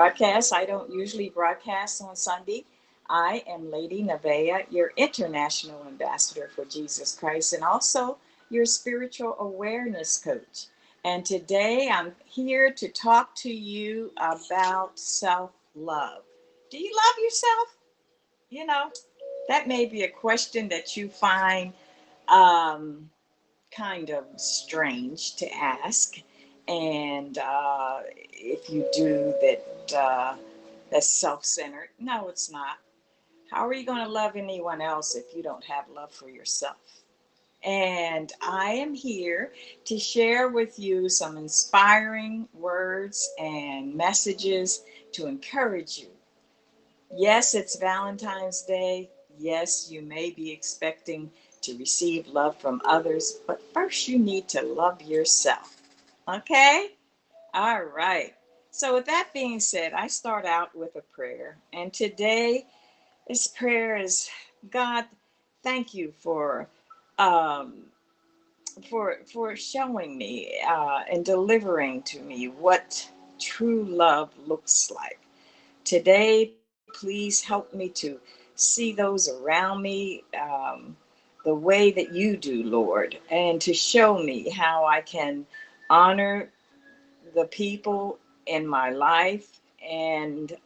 broadcast. I don't usually broadcast on Sunday. I am Lady Nevaeh, your international ambassador for Jesus Christ and also your spiritual awareness coach. And today I'm here to talk to you about self love. Do you love yourself? You know, that may be a question that you find um, kind of strange to ask. And if you do that, that's self centered. No, it's not. How are you going to love anyone else if you don't have love for yourself? And I am here to share with you some inspiring words and messages to encourage you. Yes, it's Valentine's Day. Yes, you may be expecting to receive love from others, but first you need to love yourself. Okay? All right. So, with that being said, I start out with a prayer. And today, this prayer is God, thank you um, for showing me and delivering to me what true love looks like. Today, please help me to see those around me the way that you do, Lord, and to show me how I can honor the people in my life and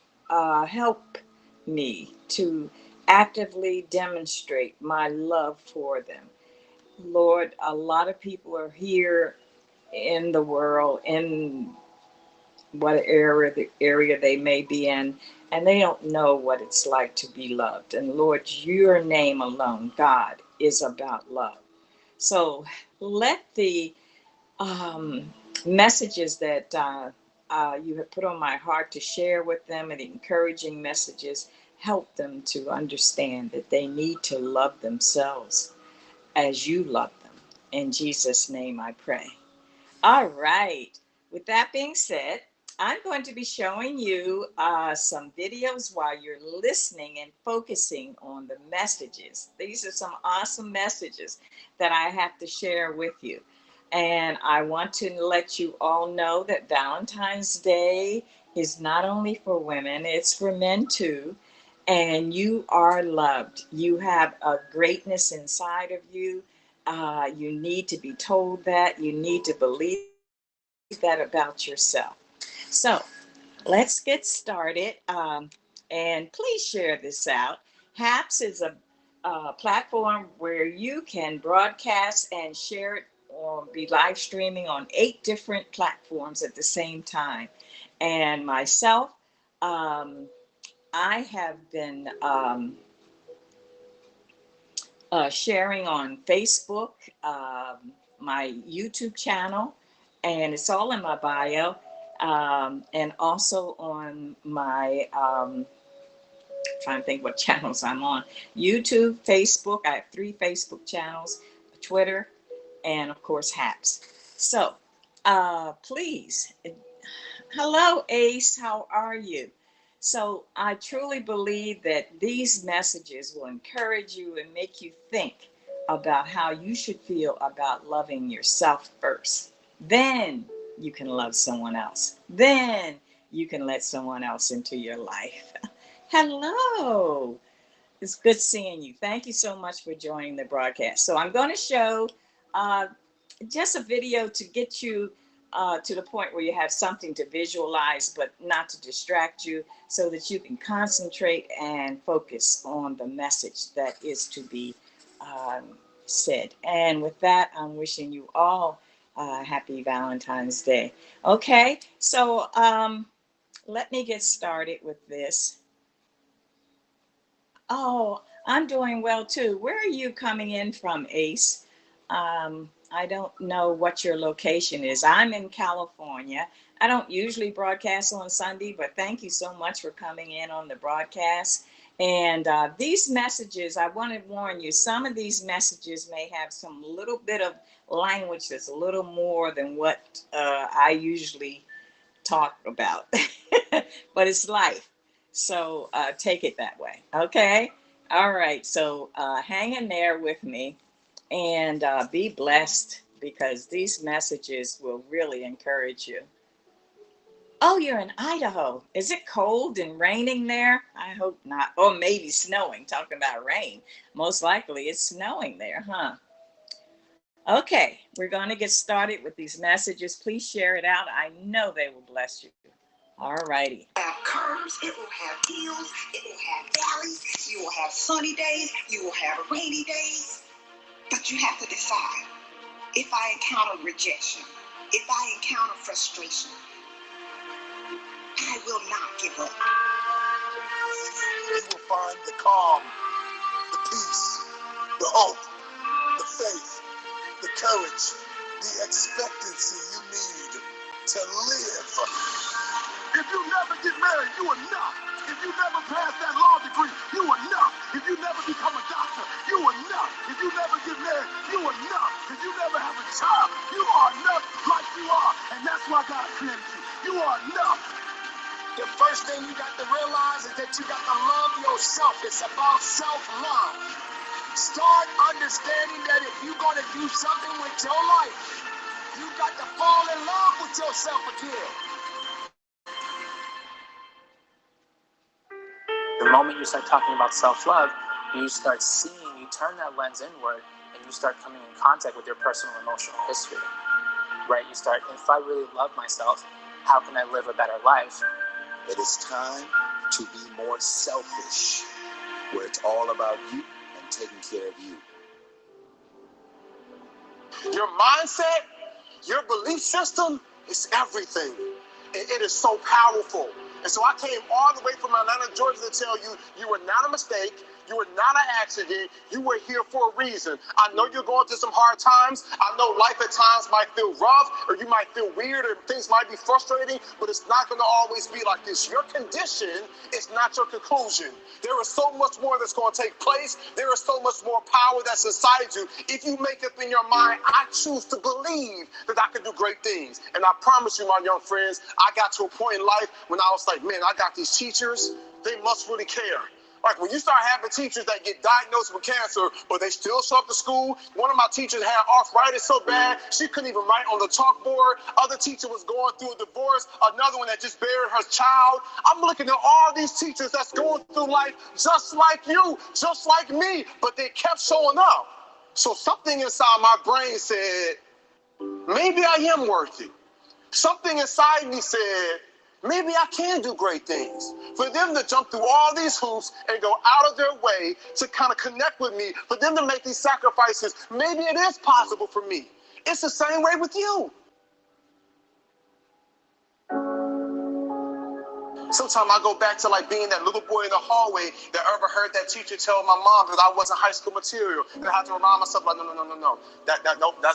help me to actively demonstrate my love for them. Lord, a lot of people are here in the world, in what area they may be in, and they don't know what it's like to be loved. And Lord, your name alone, God, is about love. So let the um, messages that you have put on my heart to share with them and encouraging messages help them to understand that they need to love themselves as you love them. In Jesus' name I pray. All right. With that being said, I'm going to be showing you some videos while you're listening and focusing on the messages. These are some awesome messages that I have to share with you. And I want to let you all know that Valentine's Day is not only for women, it's for men too. And you are loved. You have a greatness inside of you. You need to be told that. You need to believe that about yourself. So let's get started. And please share this out. HAPS is a platform where you can broadcast and share it or be live streaming on 8 different platforms at the same time. And myself, um, I have been sharing on Facebook, my YouTube channel, and it's all in my bio, and also on my trying to think what channels I'm on. YouTube, Facebook. I have 3 Facebook channels, Twitter, and of course HAPS. So please, hello Ace, how are you? So I truly believe that these messages will encourage you and make you think about how you should feel about loving yourself first. Then you can love someone else. Then you can let someone else into your life. Hello. It's good seeing you. Thank you so much for joining the broadcast. So I'm going to show uh, just a video to get you to the point where you have something to visualize, but not to distract you, so that you can concentrate and focus on the message that is to be um, said. And with that, I'm wishing you all happy Valentine's Day. Okay, so let me get started with this. Oh, I'm doing well too. Where are you coming in from, Ace? I don't know what your location is. I'm in California. I don't usually broadcast on Sunday, but thank you so much for coming in on the broadcast. And these messages, I want to warn you, some of these messages may have some little bit of language that's a little more than what I usually talk about, but it's life. So take it that way. Okay. All right. So hang in there with me and be blessed because these messages will really encourage you. Oh, you're in Idaho. Is it cold and raining there? I hope not. Or maybe snowing. Talking about rain. Most likely it's snowing there, huh? Okay, we're going to get started with these messages. Please share it out. I know they will bless you. All righty. Have curves, it will have hills, it will have valleys, you will have sunny days, you will have rainy days. But you have to decide, if I encounter rejection, if I encounter frustration, I will not give up. You will find the calm, the peace, the hope, the faith, the courage, the expectancy you need to live. If you never get married, you are not. If you never pass that law degree, you are not. If you never become a doctor, you are not. If you never get married, you are not. If you never have a child, you are enough like you are. And that's why God created you. You are enough. The first thing you got to realize is that you got to love yourself. It's about self-love. Start understanding that if you're going to do something with your life, you got to fall in love with yourself again. The moment you start talking about self-love, you start seeing, you turn that lens inward, and you start coming in contact with your personal emotional history, right? You start, if I really love myself, how can I live a better life? It is time to be more selfish, where it's all about you and taking care of you. Your mindset, your belief system is everything. It is so powerful. And so I came all the way from Atlanta, Georgia to tell you, you were not a mistake. You were not an accident. You were here for a reason. I know you're going through some hard times. I know life at times might feel rough, or you might feel weird, or things might be frustrating, but it's not going to always be like this. Your condition is not your conclusion. There is so much more that's going to take place. There is so much more power that's inside you. If you make up in your mind, I choose to believe that I can do great things. And I promise you, my young friends, I got to a point in life when I was like, man, I got these teachers. They must really care. Like when you start having teachers that get diagnosed with cancer, but they still show up to school. One of my teachers had arthritis so bad, she couldn't even write on the chalkboard. Other teacher was going through a divorce. Another one that just buried her child. I'm looking at all these teachers that's going through life just like you, just like me, but they kept showing up. So something inside my brain said, maybe I am worthy. Something inside me said, maybe I can do great things. For them to jump through all these hoops and go out of their way to kind of connect with me, for them to make these sacrifices, maybe it is possible for me. It's the same way with you. Sometimes I go back to like being that little boy in the hallway that ever heard that teacher tell my mom that I wasn't high school material. And I had to remind myself, like, no.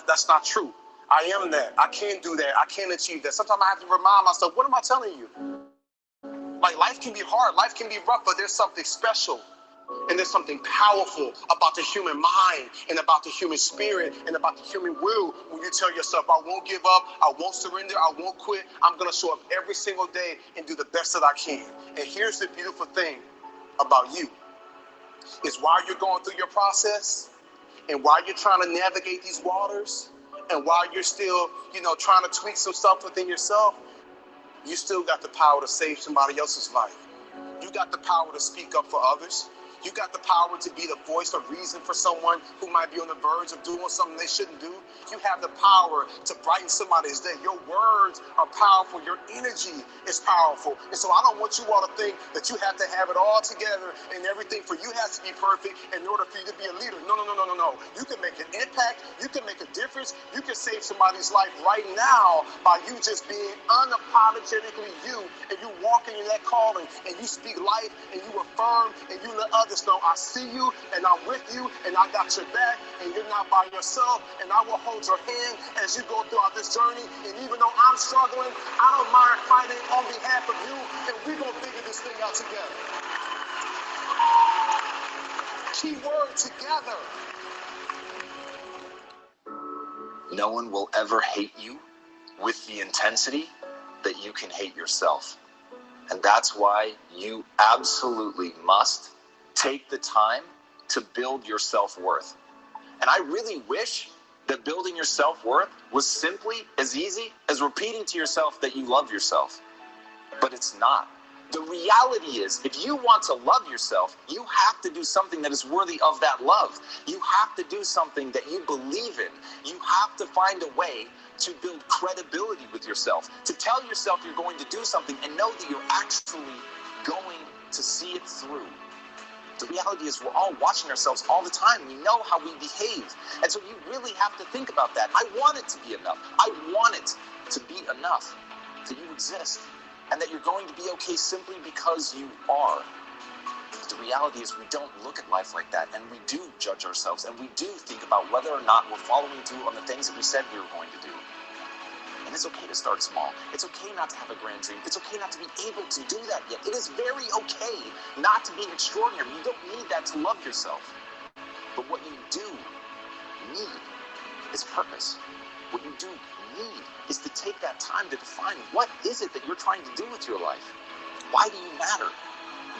That's not true. I am that. I can do that. I can achieve that. Sometimes I have to remind myself, what am I telling you? Like life can be hard. Life can be rough, but there's something special. And there's something powerful about the human mind and about the human spirit and about the human will when you tell yourself, I won't give up, I won't surrender, I won't quit. I'm going to show up every single day and do the best that I can. And here's the beautiful thing about you is while you're going through your process and while you're trying to navigate these waters and while you're still, trying to tweak some stuff within yourself, you still got the power to save somebody else's life. You got the power to speak up for others. You got the power to be the voice of reason for someone who might be on the verge of doing something they shouldn't do. You have the power to brighten somebody's day. Your words are powerful. Your energy is powerful. And so I don't want you all to think that you have to have it all together and everything for you has to be perfect in order for you to be a leader. No. You can make an impact. You can make a difference. You can save somebody's life right now by you just being unapologetically you, and you walking in that calling and you speak life and you affirm and you let others know I see you and I'm with you and I got your back and you're not by yourself and I will hold your hand as you go throughout this journey. And even though I'm struggling, I don't mind fighting on behalf of you, and we're going to figure this thing out together. Key word, together. No one will ever hate you with the intensity that you can hate yourself. And that's why you absolutely must take the time to build your self-worth. And I really wish that building your self-worth was simply as easy as repeating to yourself that you love yourself. but it's not. The reality is, if you want to love yourself, you have to do something that is worthy of that love. You have to do something that you believe in. You have to find a way to build credibility with yourself, to tell yourself you're going to do something and know that you're actually going to see it through. The reality is we're all watching ourselves all the time. We know how we behave. And so you really have to think about that. I want it to be enough. I want it to be enough that you exist and that you're going to be okay simply because you are. But the reality is we don't look at life like that, and we do judge ourselves, and we do think about whether or not we're following through on the things that we said we were going to do. And it's okay to start small. It's okay not to have a grand dream. It's okay not to be able to do that yet. It is very okay not to be extraordinary. You don't need that to love yourself. But what you do need is purpose. What you do need is to take that time to define what is it that you're trying to do with your life. Why do you matter?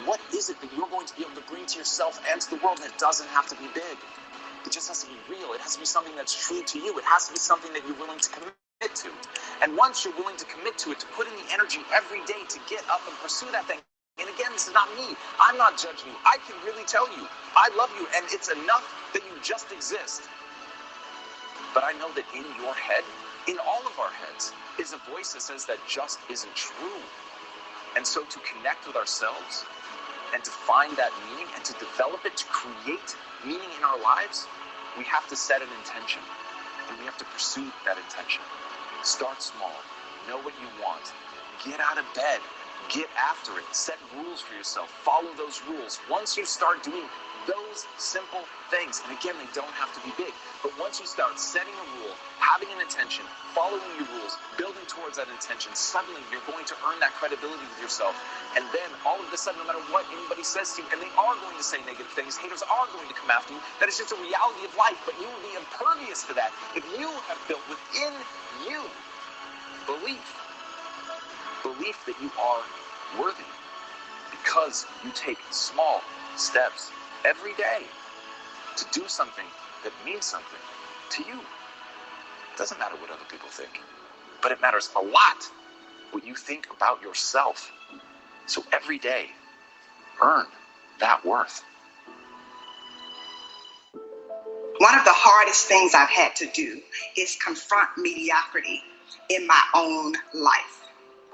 What is it that you're going to be able to bring to yourself and to the world? And it doesn't have to be big. It just has to be real. It has to be something that's true to you. It has to be something that you're willing to commit to. And once you're willing to commit to it, to put in the energy every day to get up and pursue that thing. And again, this is not me. I'm not judging you. I can really tell you, I love you, and it's enough that you just exist. But I know that in your head, in all of our heads, is a voice that says that just isn't true. And so to connect with ourselves and to find that meaning and to develop it, to create meaning in our lives, we have to set an intention. And we have to pursue that intention. Start small. Know what you want. Get out of bed. Get after it. Set rules for yourself. Follow those rules. Once you start doing those simple things, and again, they don't have to be big, but once you start setting a rule, having an intention, following your rules, building towards that intention, suddenly you're going to earn that credibility with yourself. And then all of a sudden, no matter what anybody says to you, and they are going to say negative things, haters are going to come after you, that is just a reality of life, but you will be impervious to that if you have built within you belief that you are worthy, because you take small steps every day to do something that means something to you. It doesn't matter what other people think, but it matters a lot what you think about yourself. So every day, earn that worth. One of the hardest things I've had to do is confront mediocrity in my own life.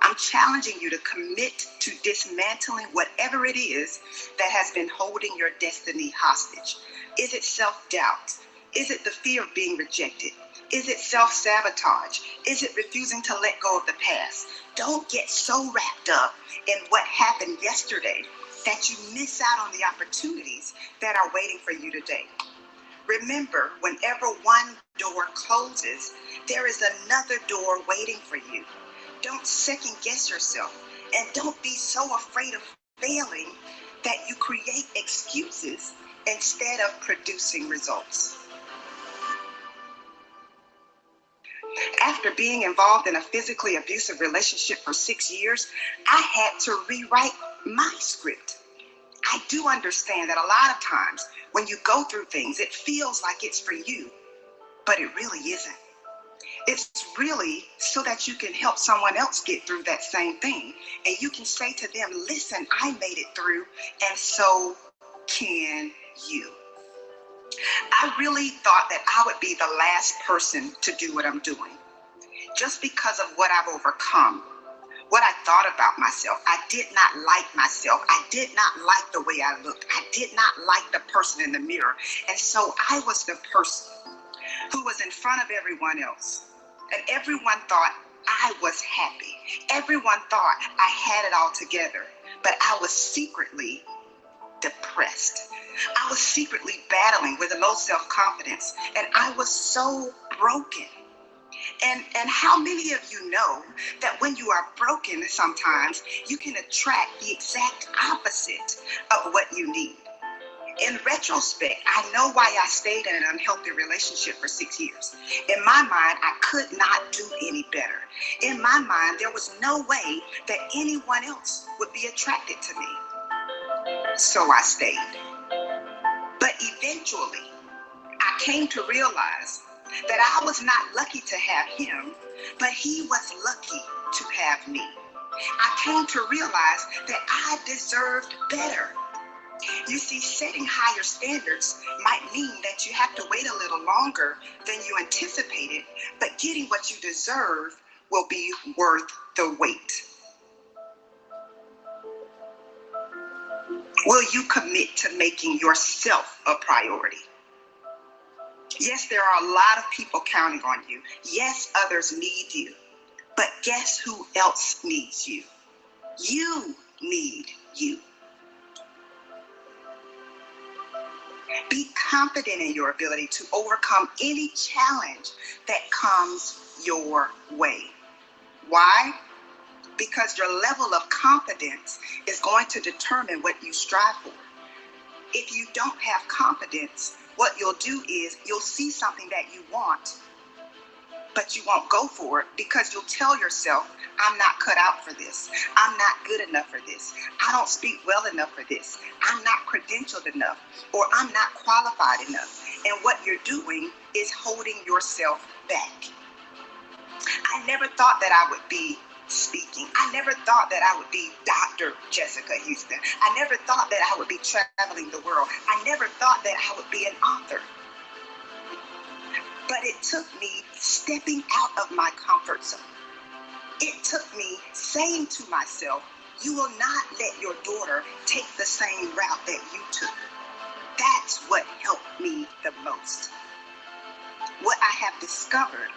I'm challenging you to commit to dismantling whatever it is that has been holding your destiny hostage. Is it self-doubt? Is it the fear of being rejected? Is it self-sabotage? Is it refusing to let go of the past? Don't get so wrapped up in what happened yesterday that you miss out on the opportunities that are waiting for you today. Remember, whenever one door closes, there is another door waiting for you. Don't second guess yourself, and don't be so afraid of failing that you create excuses instead of producing results. After being involved in a physically abusive relationship for 6 years, I had to rewrite my script. I do understand that a lot of times when you go through things, it feels like it's for you, but it really isn't. It's really so that you can help someone else get through that same thing. And you can say to them, listen, I made it through, and so can you. I really thought that I would be the last person to do what I'm doing, just because of what I've overcome, what I thought about myself. I did not like myself. I did not like the way I looked. I did not like the person in the mirror. And so I was the person who was in front of everyone else. And everyone thought I was happy. Everyone thought I had it all together. But I was secretly depressed. I was secretly battling with low self-confidence. And I was so broken. And how many of you know that when you are broken sometimes, you can attract the exact opposite of what you need? In retrospect, I know why I stayed in an unhealthy relationship for 6 years. In my mind, I could not do any better. In my mind, there was no way that anyone else would be attracted to me. So I stayed. But eventually, I came to realize that I was not lucky to have him, but he was lucky to have me. I came to realize that I deserved better. You see, setting higher standards might mean that you have to wait a little longer than you anticipated, but getting what you deserve will be worth the wait. Will you commit to making yourself a priority? Yes, there are a lot of people counting on you. Yes, others need you. But guess who else needs you? You need you. Be confident in your ability to overcome any challenge that comes your way. Why? Because your level of confidence is going to determine what you strive for. If you don't have confidence, what you'll do is you'll see something that you want, but you won't go for it because you'll tell yourself, I'm not cut out for this. I'm not good enough for this. I don't speak well enough for this. I'm not credentialed enough, or I'm not qualified enough. And what you're doing is holding yourself back. I never thought that I would be speaking. I never thought that I would be Dr. Jessica Houston. I never thought that I would be traveling the world. I never thought that I would be an author. But it took me stepping out of my comfort zone. It took me saying to myself, you will not let your daughter take the same route that you took. That's what helped me the most. What I have discovered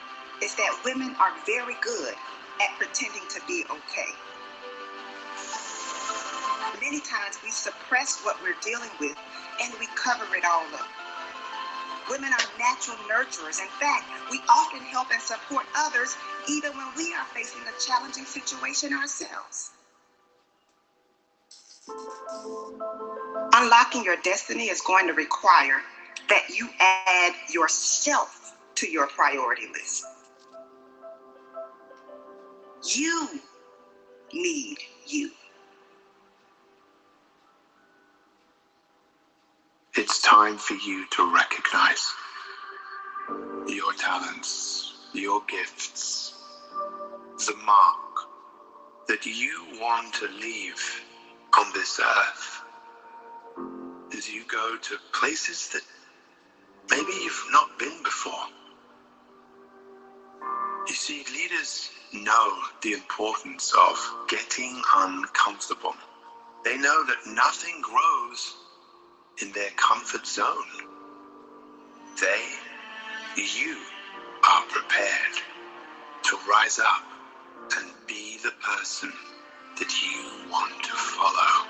is that women are very good at pretending to be okay. Many times we suppress what we're dealing with and we cover it all up. Women are natural nurturers. In fact, we often help and support others even when we are facing a challenging situation ourselves. Unlocking your destiny is going to require that you add yourself to your priority list. You need you. It's time for you to recognize your talents, your gifts, the mark that you want to leave on this earth as you go to places that maybe you've not been before. You see, leaders know the importance of getting uncomfortable. They know that nothing grows in their comfort zone. You are prepared to rise up and be the person that you want to follow.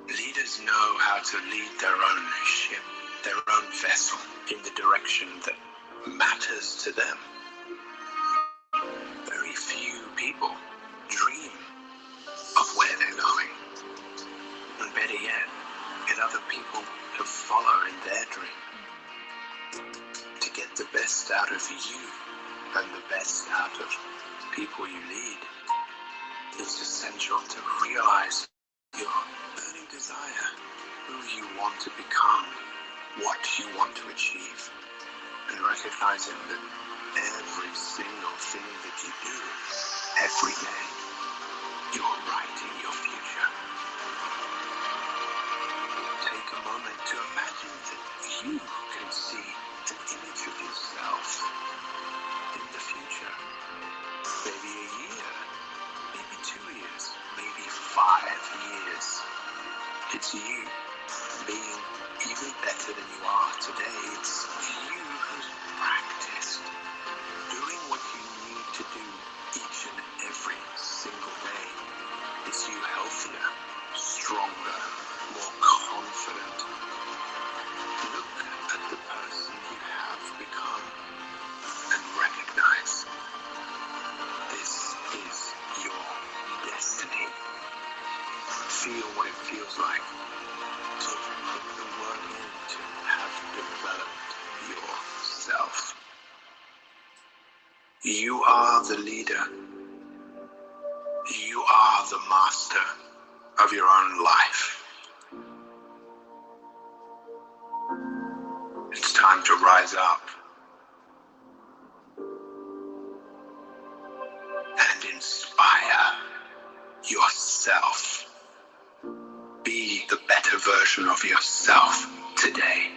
Leaders know how to lead their own ship, their own vessel in the direction that matters to them. Very few people dream of where they're going. And better yet, get other people to follow in their dream. To get the best out of you and the best out of people you lead, it's essential to realize your burning desire, who you want to become, what you want to achieve, and recognizing that every single thing that you do, every day, you're writing your future. Take a moment to imagine that you can see an image of yourself in the future. Maybe a year, maybe 2 years, maybe 5 years. It's you being even better than you are today. It's you who's practiced doing what you need to do each and every single day. It's you healthier, stronger, more confident. Look at the person you have become and recognize this is your destiny. Feel what it feels like to put the work in to have developed yourself. You are the leader. You are the master of your own life. It's time to rise up. yourself. Be the better version of yourself today.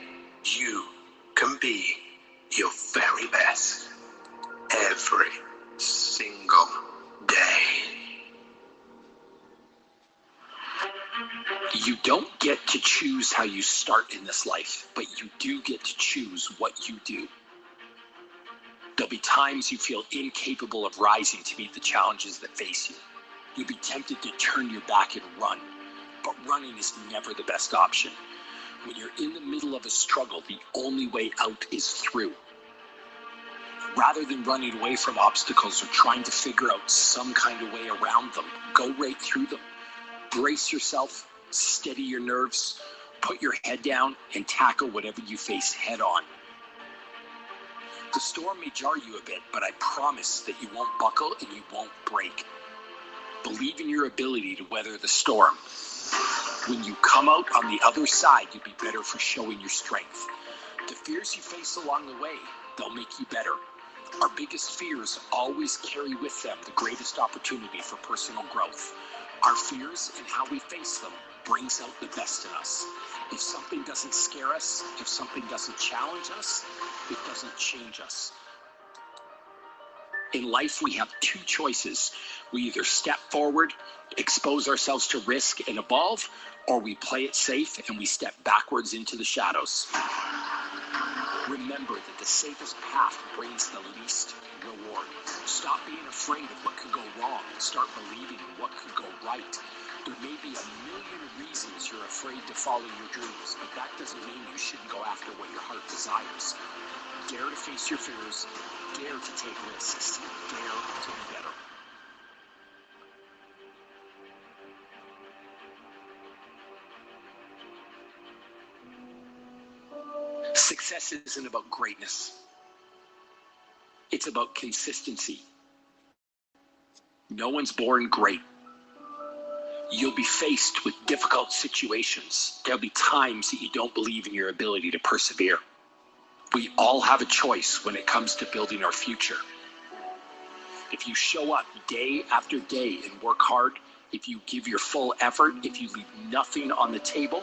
You can be your very best every single day. You don't get to choose how you start in this life, but you do get to choose what you do. There'll be times you feel incapable of rising to meet the challenges that face you. You'll be tempted to turn your back and run, but running is never the best option. When you're in the middle of a struggle, the only way out is through. Rather than running away from obstacles or trying to figure out some kind of way around them, go right through them. Brace yourself, steady your nerves, put your head down, and tackle whatever you face head on. The storm may jar you a bit, but I promise that you won't buckle and you won't break. Believe in your ability to weather the storm. When you come out on the other side, you'll be better for showing your strength. The fears you face along the way, they'll make you better. Our biggest fears always carry with them the greatest opportunity for personal growth. Our fears and how we face them brings out the best in us. If something doesn't scare us, if something doesn't challenge us, it doesn't change us. In life, we have two choices. We either step forward, expose ourselves to risk and evolve, or we play it safe and we step backwards into the shadows. Remember that the safest path brings the least reward. Stop being afraid of what could go wrong and start believing in what could go right. There may be a million reasons you're afraid to follow your dreams, but that doesn't mean you shouldn't go after what your heart desires. Dare to face your fears, dare to take risks, dare to be better. Success isn't about greatness. It's about consistency. No one's born great. You'll be faced with difficult situations. There'll be times that you don't believe in your ability to persevere. We all have a choice when it comes to building our future. If you show up day after day and work hard, if you give your full effort, if you leave nothing on the table,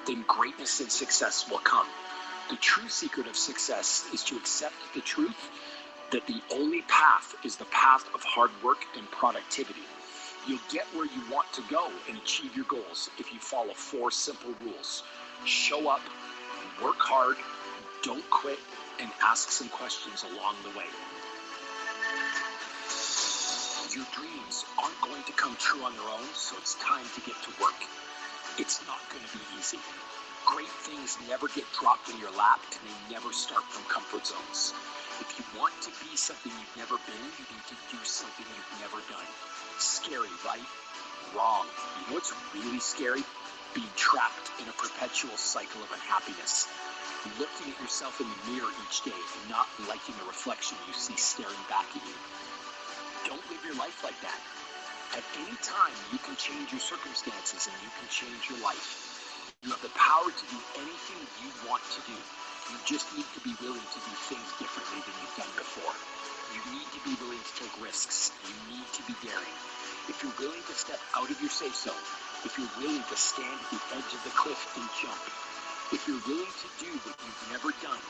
then greatness and success will come. The true secret of success is to accept the truth that the only path is the path of hard work and productivity. You'll get where you want to go and achieve your goals if you follow 4 simple rules. Show up, work hard, don't quit, and ask some questions along the way. Your dreams aren't going to come true on their own, so it's time to get to work. It's not going to be easy. Great things never get dropped in your lap, and they never start from comfort zones. If you want to be something you've never been, you need to do something you've never done. Scary, right? Wrong. You know what's really scary? Being trapped in a perpetual cycle of unhappiness. Looking at yourself in the mirror each day and not liking the reflection you see staring back at you. Don't live your life like that. At any time, you can change your circumstances and you can change your life. You have the power to do anything you want to do. You just need to be willing to do things differently than you've done before. You need to be willing to take risks. You need to be daring. If you're willing to step out of your safe zone, if you're willing to stand at the edge of the cliff and jump, if you're willing to do what you've never done,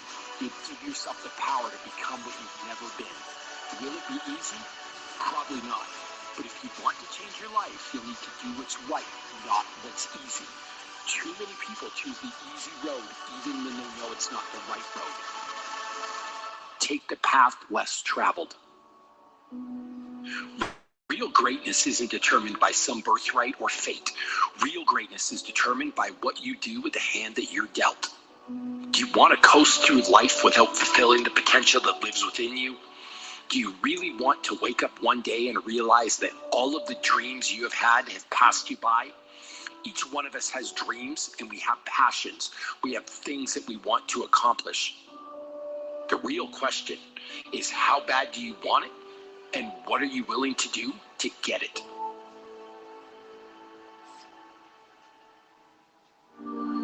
you give yourself the power to become what you've never been. Will it be easy? Probably not. But if you want to change your life, you'll need to do what's right, not what's easy. Too many people choose the easy road even when they know it's not the right road. Take the path less traveled. Real greatness isn't determined by some birthright or fate. Real greatness is determined by what you do with the hand that you're dealt. Do you want to coast through life without fulfilling the potential that lives within you? Do you really want to wake up one day and realize that all of the dreams you have had have passed you by? Each one of us has dreams and we have passions. We have things that we want to accomplish. The real question is, how bad do you want it? And what are you willing to do to get it?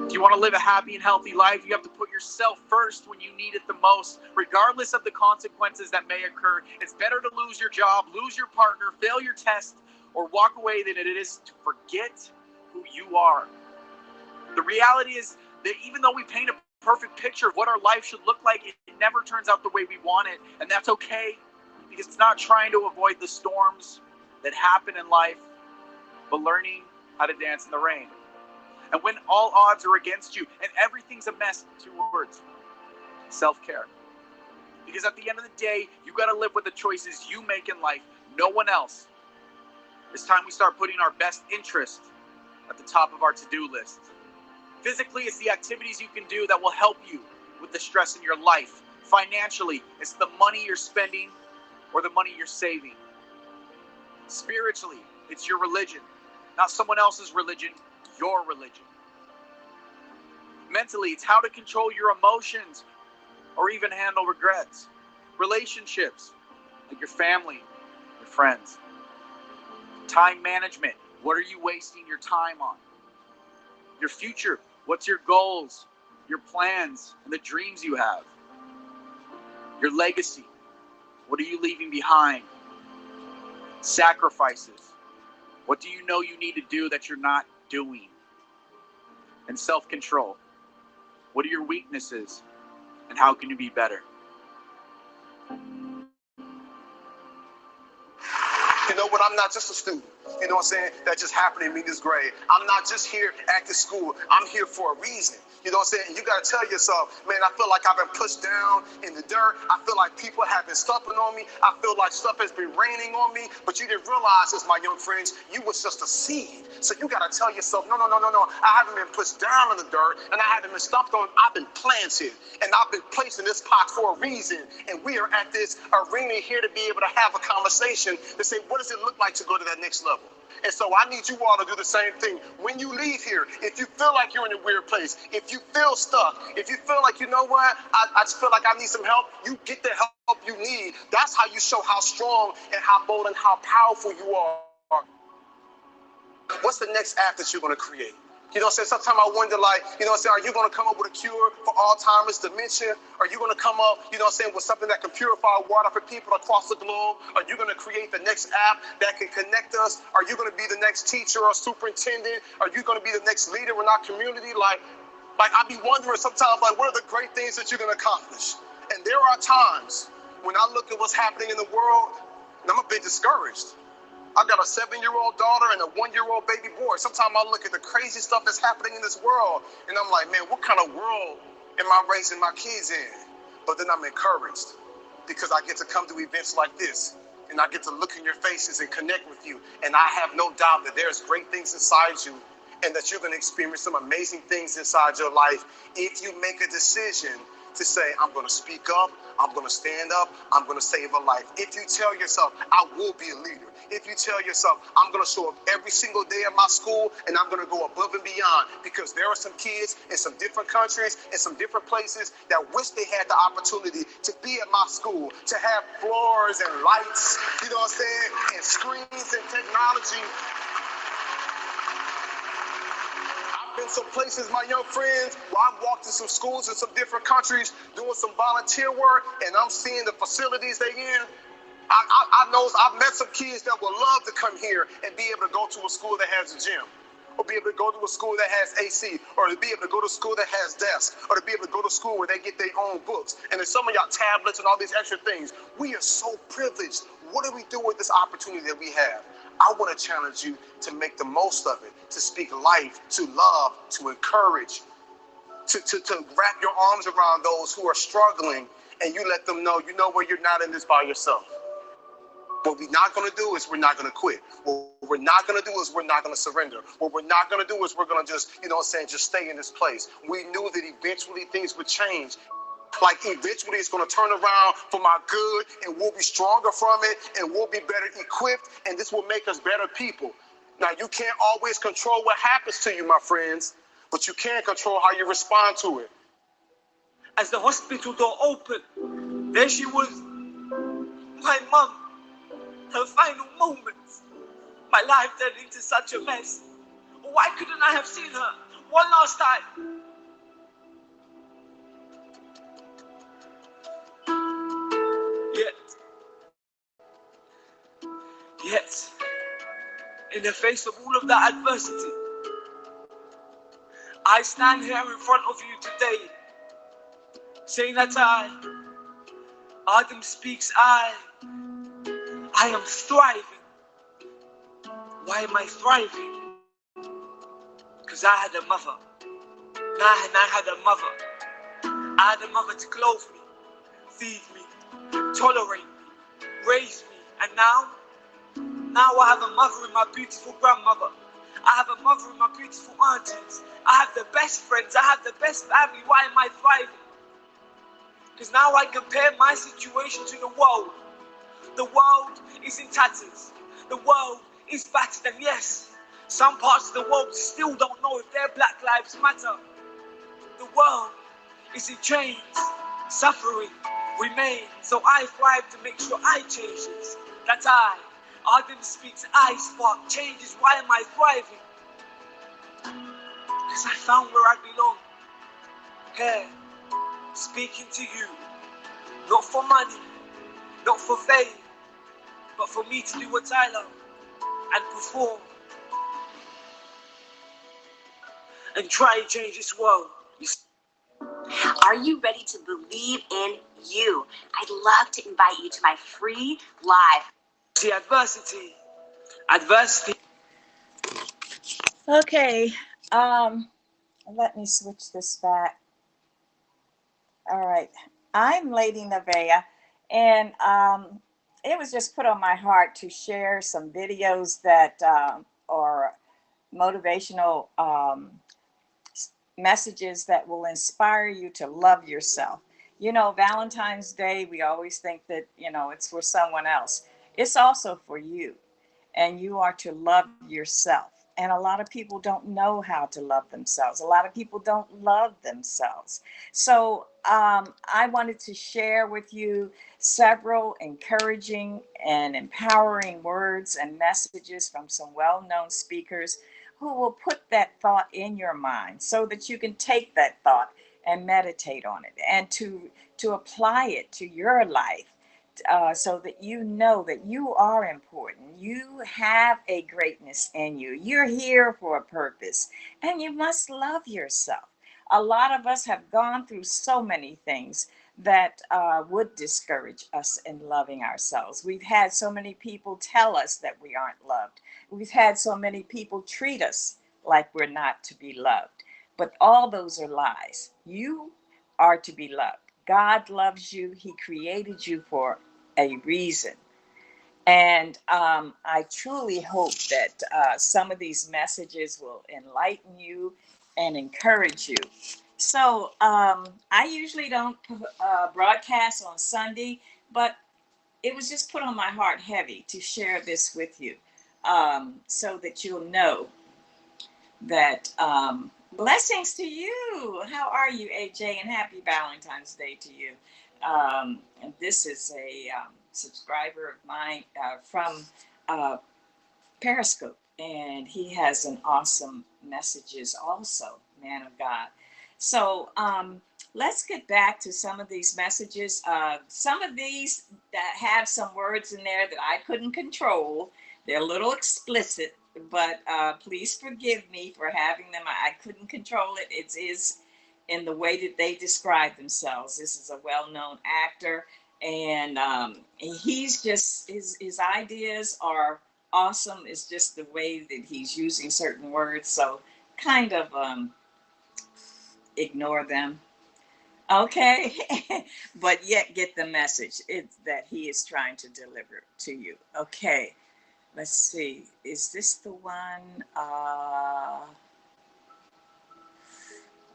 If you want to live a happy and healthy life, you have to put yourself first when you need it the most, regardless of the consequences that may occur. It's better to lose your job, lose your partner, fail your test, or walk away than it is to forget who you are. The reality is that even though we paint a perfect picture of what our life should look like, it never turns out the way we want it. And that's okay, because it's not trying to avoid the storms that happen in life, but learning how to dance in the rain. And when all odds are against you and everything's a mess, 2 words: self-care. Because at the end of the day, you got to live with the choices you make in life, no one else. It's time we start putting our best interest at the top of our to-do list. Physically, it's the activities you can do that will help you with the stress in your life. Financially, it's the money you're spending or the money you're saving. Spiritually, it's your religion, not someone else's religion, your religion. Mentally, it's how to control your emotions or even handle regrets. Relationships, like your family, your friends. Time management, what are you wasting your time on? Your future, what's your goals, your plans, and the dreams you have? Your legacy, what are you leaving behind? Sacrifices, what do you know you need to do that you're not doing? And self-control, what are your weaknesses and how can you be better? You know what? I'm not just a student. You know what I'm saying? That just happened in me this grade. I'm not just here at the school. I'm here for a reason. You know what I'm saying? And you got to tell yourself, man, I feel like I've been pushed down in the dirt. I feel like people have been stepping on me. I feel like stuff has been raining on me. But you didn't realize this, my young friends. You was just a seed. So you got to tell yourself, no. I haven't been pushed down in the dirt, and I haven't been stomped on. I've been planted, and I've been placed in this pot for a reason. And we are at this arena here to be able to have a conversation to say, what does it look like to go to that next level? And so I need you all to do the same thing. When you leave here, if you feel like you're in a weird place, if you feel stuck, if you feel like, you know what, I just feel like I need some help, you get the help you need. That's how you show how strong and how bold and how powerful you are. What's the next app that you're going to create? You know what I'm saying? Sometimes I wonder, like, you know what I'm saying, are you going to come up with a cure for Alzheimer's, dementia? Are you going to come up, you know what I'm saying, with something that can purify water for people across the globe? Are you going to create the next app that can connect us? Are you going to be the next teacher or superintendent? Are you going to be the next leader in our community? Like I be wondering sometimes, like, what are the great things that you're going to accomplish? And there are times when I look at what's happening in the world, and I'm a bit discouraged. I got a 7-year-old daughter and a 1-year-old baby boy. Sometimes I look at the crazy stuff that's happening in this world, and I'm like, man, what kind of world am I raising my kids in? But then I'm encouraged because I get to come to events like this, and I get to look in your faces and connect with you. And I have no doubt that there's great things inside you and that you're going to experience some amazing things inside your life if you make a decision to say, I'm going to speak up, I'm going to stand up, I'm going to save a life. If you tell yourself, I will be a leader. If you tell yourself, I'm going to show up every single day at my school and I'm going to go above and beyond, because there are some kids in some different countries and some different places that wish they had the opportunity to be at my school, to have floors and lights, you know what I'm saying, and screens and technology. Been some places, my young friends, where I've walked in some schools in some different countries doing some volunteer work, and I'm seeing the facilities they in. I've met some kids that would love to come here and be able to go to a school that has a gym, or be able to go to a school that has AC, or to be able to go to a school that has desks, or to be able to go to school where they get their own books, and then some of y'all tablets and all these extra things. We are so privileged. What do we do with this opportunity that we have? I want to challenge you to make the most of it, to speak life, to love, to encourage, to wrap your arms around those who are struggling, and you let them know, you know what, you're not in this by yourself. What we're not going to do is we're not going to quit. What we're not going to do is we're not going to surrender. What we're not going to do is we're going to just, you know what I'm saying, just stay in this place. We knew that eventually things would change. Like eventually it's going to turn around for my good, and we'll be stronger from it, and we'll be better equipped, and this will make us better people. Now, you can't always control what happens to you, my friends, but you can control how you respond to it. As the hospital door opened, there she was, my mum, her final moments. My life turned into such a mess. Why couldn't I have seen her one last time? Yet, In the face of all of that adversity, I stand here in front of you today, saying that Adam speaks, I am thriving. Why am I thriving? Because I had a mother. I had a mother. I had a mother to clothe me, feed me, tolerate me, raise me. And now I have a mother in my beautiful grandmother. I have a mother in my beautiful aunties. I have the best friends. I have the best family. Why am I thriving? Because now I compare my situation to the world. The world is in tatters. The world is battered. And yes, some parts of the world still don't know if their Black Lives Matter. The world is in chains. Suffering remains. So I thrive to make sure I change this. That Adam speaks, I spark changes. Why am I thriving? Because I found where I belong. Here, speaking to you. Not for money, not for fame, but for me to do what I love and perform and try and change this world. Are you ready to believe in you? I'd love to invite you to my free live. See, adversity. Okay, let me switch this back. All right, I'm Lady Nevaeh, and it was just put on my heart to share some videos that are motivational messages that will inspire you to love yourself. You know, Valentine's Day, we always think that, it's for someone else. It's also for you, and you are to love yourself. And a lot of people don't know how to love themselves. A lot of people don't love themselves. So I wanted to share with you several encouraging and empowering words and messages from some well-known speakers who will put that thought in your mind so that you can take that thought and meditate on it and to apply it to your life. So that you know that you are important. You have a greatness in you. You're here for a purpose, and you must love yourself. A lot of us have gone through so many things that would discourage us in loving ourselves. We've had so many people tell us that we aren't loved. We've had so many people treat us like we're not to be loved. But all those are lies. You are to be loved. God loves you. He created you for a reason. And I truly hope that some of these messages will enlighten you and encourage you. So I usually don't broadcast on Sunday, but it was just put on my heart heavy to share this with you, so that you'll know that blessings to you. How are you, AJ? And happy Valentine's Day to you. And this is a subscriber of mine from Periscope, and he has an awesome messages also, man of God. So let's get back to some of these messages. Some of these that have some words in there that I couldn't control. They're a little explicit, but please forgive me for having them. I couldn't control it. It is in the way that they describe themselves. This is a well-known actor, and he's just his ideas are awesome. It's just the way that he's using certain words, so kind of ignore them, okay? But yet get the message that he is trying to deliver to you. Okay, let's see, is this the one?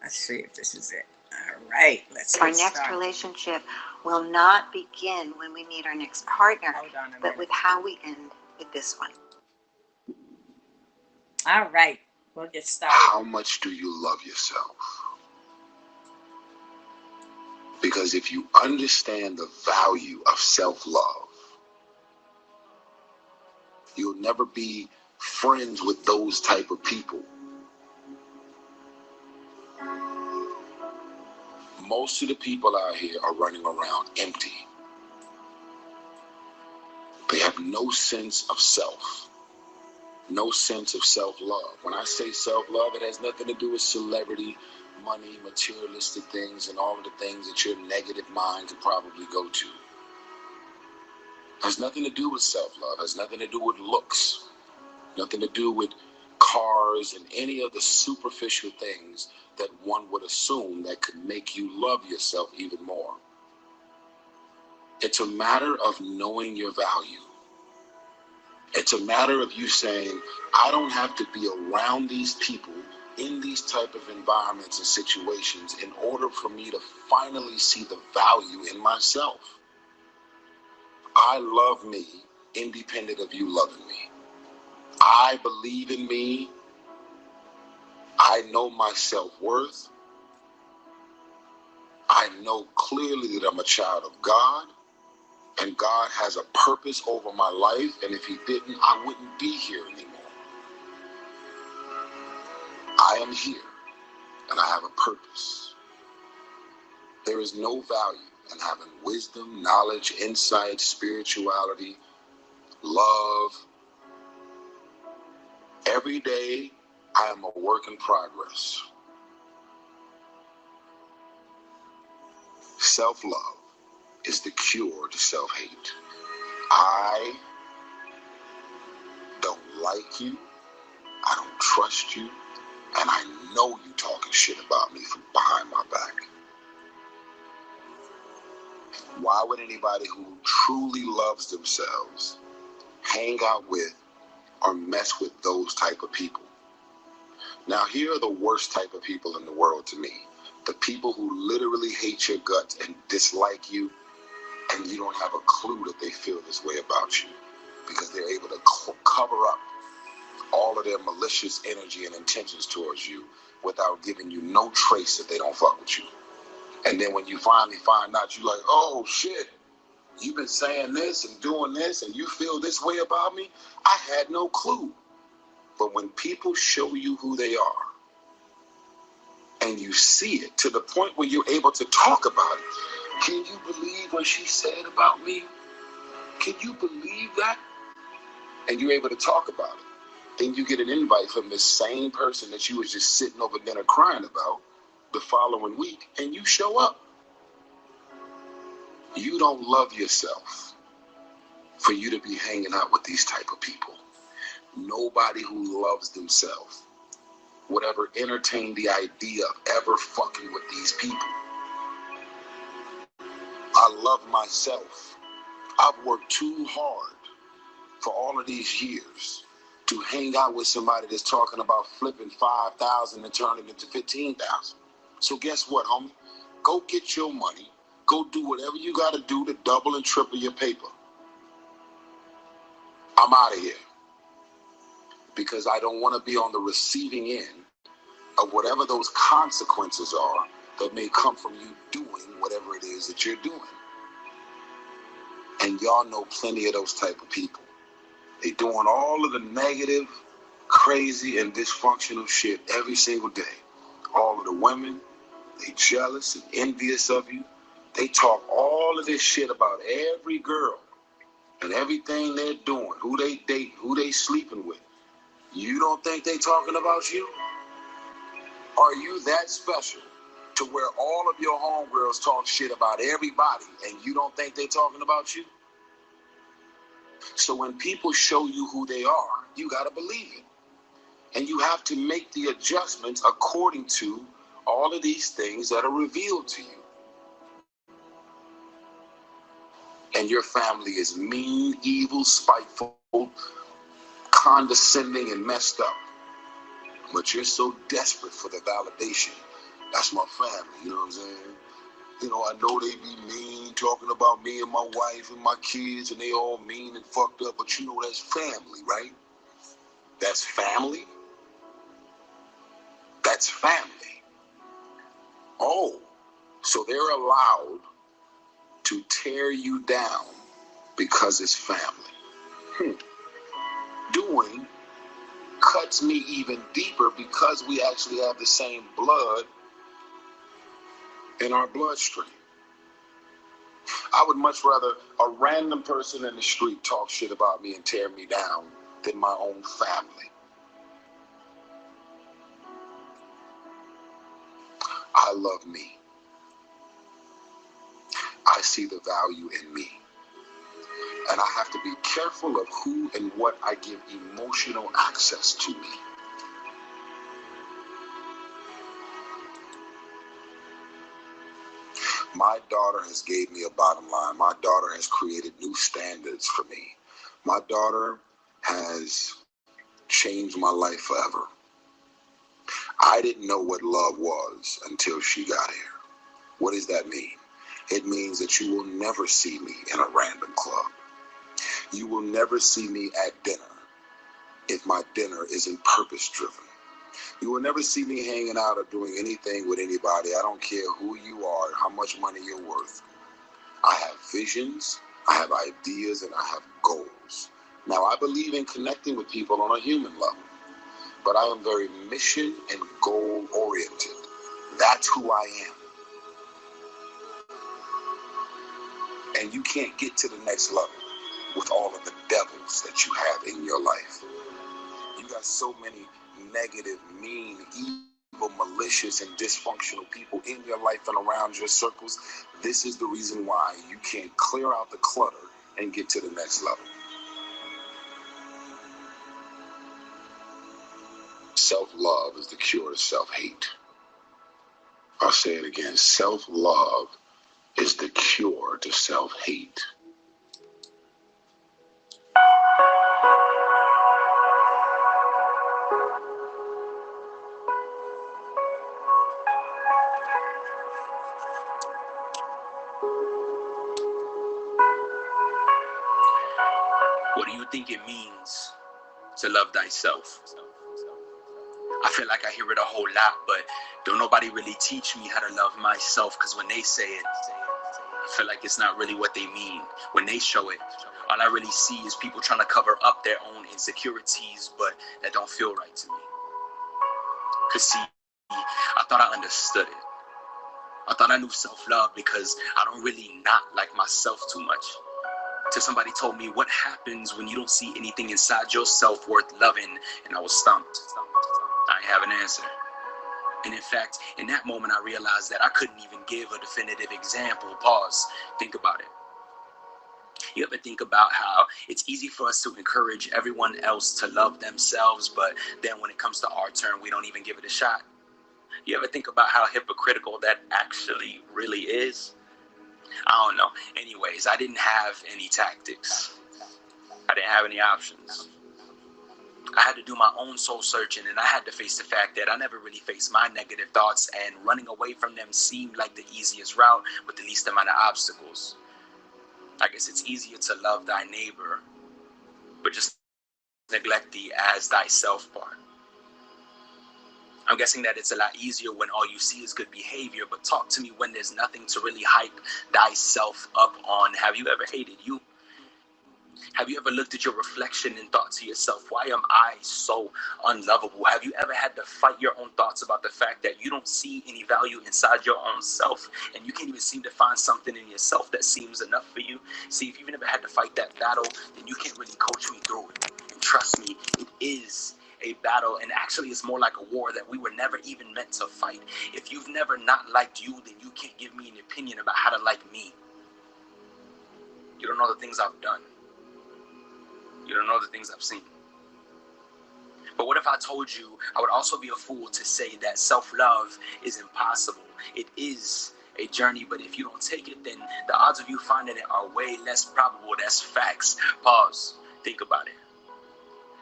Let's see if this is it. All right, let's Our get next started. relationship will not begin when we meet our next partner, Hold on a but minute. with how we end with this one. All right, we'll get started. How much do you love yourself? Because if you understand the value of self-love, you'll never be friends with those type of people. Most of the people out here are running around empty. They have no sense of self. no sense of self-love. When I say self-love, it has nothing to do with celebrity, money, materialistic things, and all of the things that your negative mind could probably go to. It has nothing to do with self-love. It has nothing to do with looks. Nothing to do with cars and any of the superficial things that one would assume that could make you love yourself even more. It's a matter of knowing your value. It's a matter of you saying, I don't have to be around these people in these type of environments and situations in order for me to finally see the value in myself. I love me independent of you loving me. I believe in me. I know my self-worth. I know clearly that I'm a child of God, and God has a purpose over my life, and if he didn't, I wouldn't be here anymore. I am here, and I have a purpose. There is no value in having wisdom, knowledge, insight, spirituality, love. Every day, I am a work in progress. Self-love is the cure to self-hate. I don't like you, I don't trust you, and I know you talking shit about me from behind my back. Why would anybody who truly loves themselves hang out with or mess with those type of people? Now, here are the worst type of people in the world to me. The people who literally hate your guts and dislike you, and you don't have a clue that they feel this way about you because they're able to cover up all of their malicious energy and intentions towards you without giving you no trace that they don't fuck with you. And then when you finally find out, you're like, oh shit, you've been saying this and doing this and you feel this way about me? I had no clue. But when people show you who they are and you see it to the point where you're able to talk about it, can you believe what she said about me? Can you believe that? And you're able to talk about it. Then you get an invite from the same person that you was just sitting over dinner crying about the following week, and you show up. You don't love yourself for you to be hanging out with these type of people. Nobody who loves themselves would ever entertain the idea of ever fucking with these people. I love myself. I've worked too hard for all of these years to hang out with somebody that's talking about flipping 5,000 and turning it into 15,000. So guess what, homie? Go get your money. Go do whatever you got to do to double and triple your paper. I'm out of here because I don't want to be on the receiving end of whatever those consequences are that may come from you doing whatever it is that you're doing. And y'all know plenty of those type of people. They doing all of the negative, crazy, and dysfunctional shit every single day. All of the women, they jealous and envious of you. They talk all of this shit about every girl and everything they're doing, who they date, who they sleeping with. You don't think they talking about you? Are you that special to where all of your homegirls talk shit about everybody and you don't think they talking about you? So when people show you who they are, you got to believe it. And you have to make the adjustments according to all of these things that are revealed to you. And your family is mean, evil, spiteful, condescending, and messed up. But you're so desperate for the validation. That's my family, you know what I'm saying? You know, I know they be mean, talking about me and my wife and my kids, and they all mean and fucked up, but you know that's family, right? That's family? That's family. Oh, so they're allowed to tear you down because it's family. Doing cuts me even deeper because we actually have the same blood in our bloodstream. I would much rather a random person in the street talk shit about me and tear me down within my own family. I love me. I see the value in me. And I have to be careful of who and what I give emotional access to me. My daughter has gave me a bottom line. My daughter has created new standards for me. My daughter has changed my life forever. I didn't know what love was until she got here. What does that mean? It means that you will never see me in a random club. You will never see me at dinner if my dinner isn't purpose-driven. You will never see me hanging out or doing anything with anybody. I don't care who you are, how much money you're worth. I have visions, I have ideas, and I have goals. Now, I believe in connecting with people on a human level, but I am very mission and goal-oriented. That's who I am. And you can't get to the next level with all of the devils that you have in your life. You got so many negative, mean, evil, malicious, and dysfunctional people in your life and around your circles. This is the reason why you can't clear out the clutter and get to the next level. Self-love is the cure to self-hate. I'll say it again. Self-love is the cure to self-hate. What do you think it means to love thyself? I feel like I hear it a whole lot, but don't nobody really teach me how to love myself, because when they say it, I feel like it's not really what they mean. When they show it, all I really see is people trying to cover up their own insecurities, but that don't feel right to me. Because see, I thought I understood it. I thought I knew self-love because I don't really not like myself too much. Till somebody told me what happens when you don't see anything inside yourself worth loving, and I was stumped. I didn't have an answer. And in fact, in that moment, I realized that I couldn't even give a definitive example. Pause. Think about it. You ever think about how it's easy for us to encourage everyone else to love themselves, but then when it comes to our turn, we don't even give it a shot? You ever think about how hypocritical that actually really is? I don't know. Anyways, I didn't have any tactics. I didn't have any options. I had to do my own soul searching, and I had to face the fact that I never really faced my negative thoughts, and running away from them seemed like the easiest route with the least amount of obstacles. I guess it's easier to love thy neighbor, but just neglect the as thyself part. I'm guessing that it's a lot easier when all you see is good behavior, but talk to me when there's nothing to really hype thyself up on. Have you ever hated you? Have you ever looked at your reflection and thought to yourself, why am I so unlovable? Have you ever had to fight your own thoughts about the fact that you don't see any value inside your own self, and you can't even seem to find something in yourself that seems enough for you? See, if you've never had to fight that battle, then you can't really coach me through it. And trust me, it is a battle, and actually it's more like a war that we were never even meant to fight. If you've never not liked you, then you can't give me an opinion about how to like me. You don't know the things I've done. You don't know the things I've seen. But what if I told you I would also be a fool to say that self-love is impossible? It is a journey, but if you don't take it, then the odds of you finding it are way less probable. That's facts. Pause. Think about it.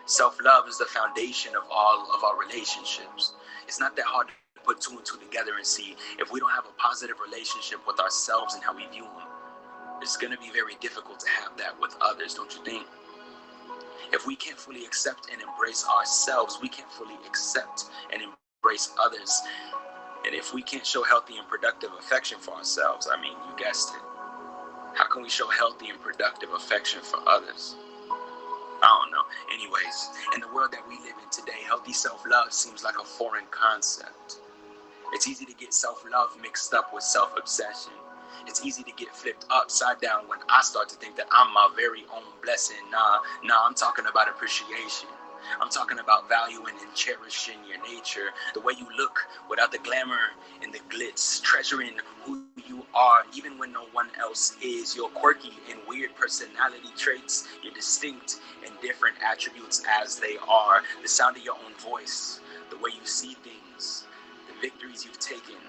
Self-love is the foundation of all of our relationships. It's not that hard to put two and two together and see if we don't have a positive relationship with ourselves and how we view them. It's going to be very difficult to have that with others, don't you think? If we can't fully accept and embrace ourselves, we can't fully accept and embrace others. And if we can't show healthy and productive affection for ourselves, I mean, you guessed it. How can we show healthy and productive affection for others? I don't know. Anyways, in the world that we live in today, healthy self-love seems like a foreign concept. It's easy to get self-love mixed up with self-obsession. It's easy to get flipped upside down when I start to think that I'm my very own blessing. Nah, I'm talking about appreciation. I'm talking about valuing and cherishing your nature, the way you look without the glamour and the glitz, treasuring who you are even when no one else is, your quirky and weird personality traits, your distinct and different attributes as they are, the sound of your own voice, the way you see things, the victories you've taken,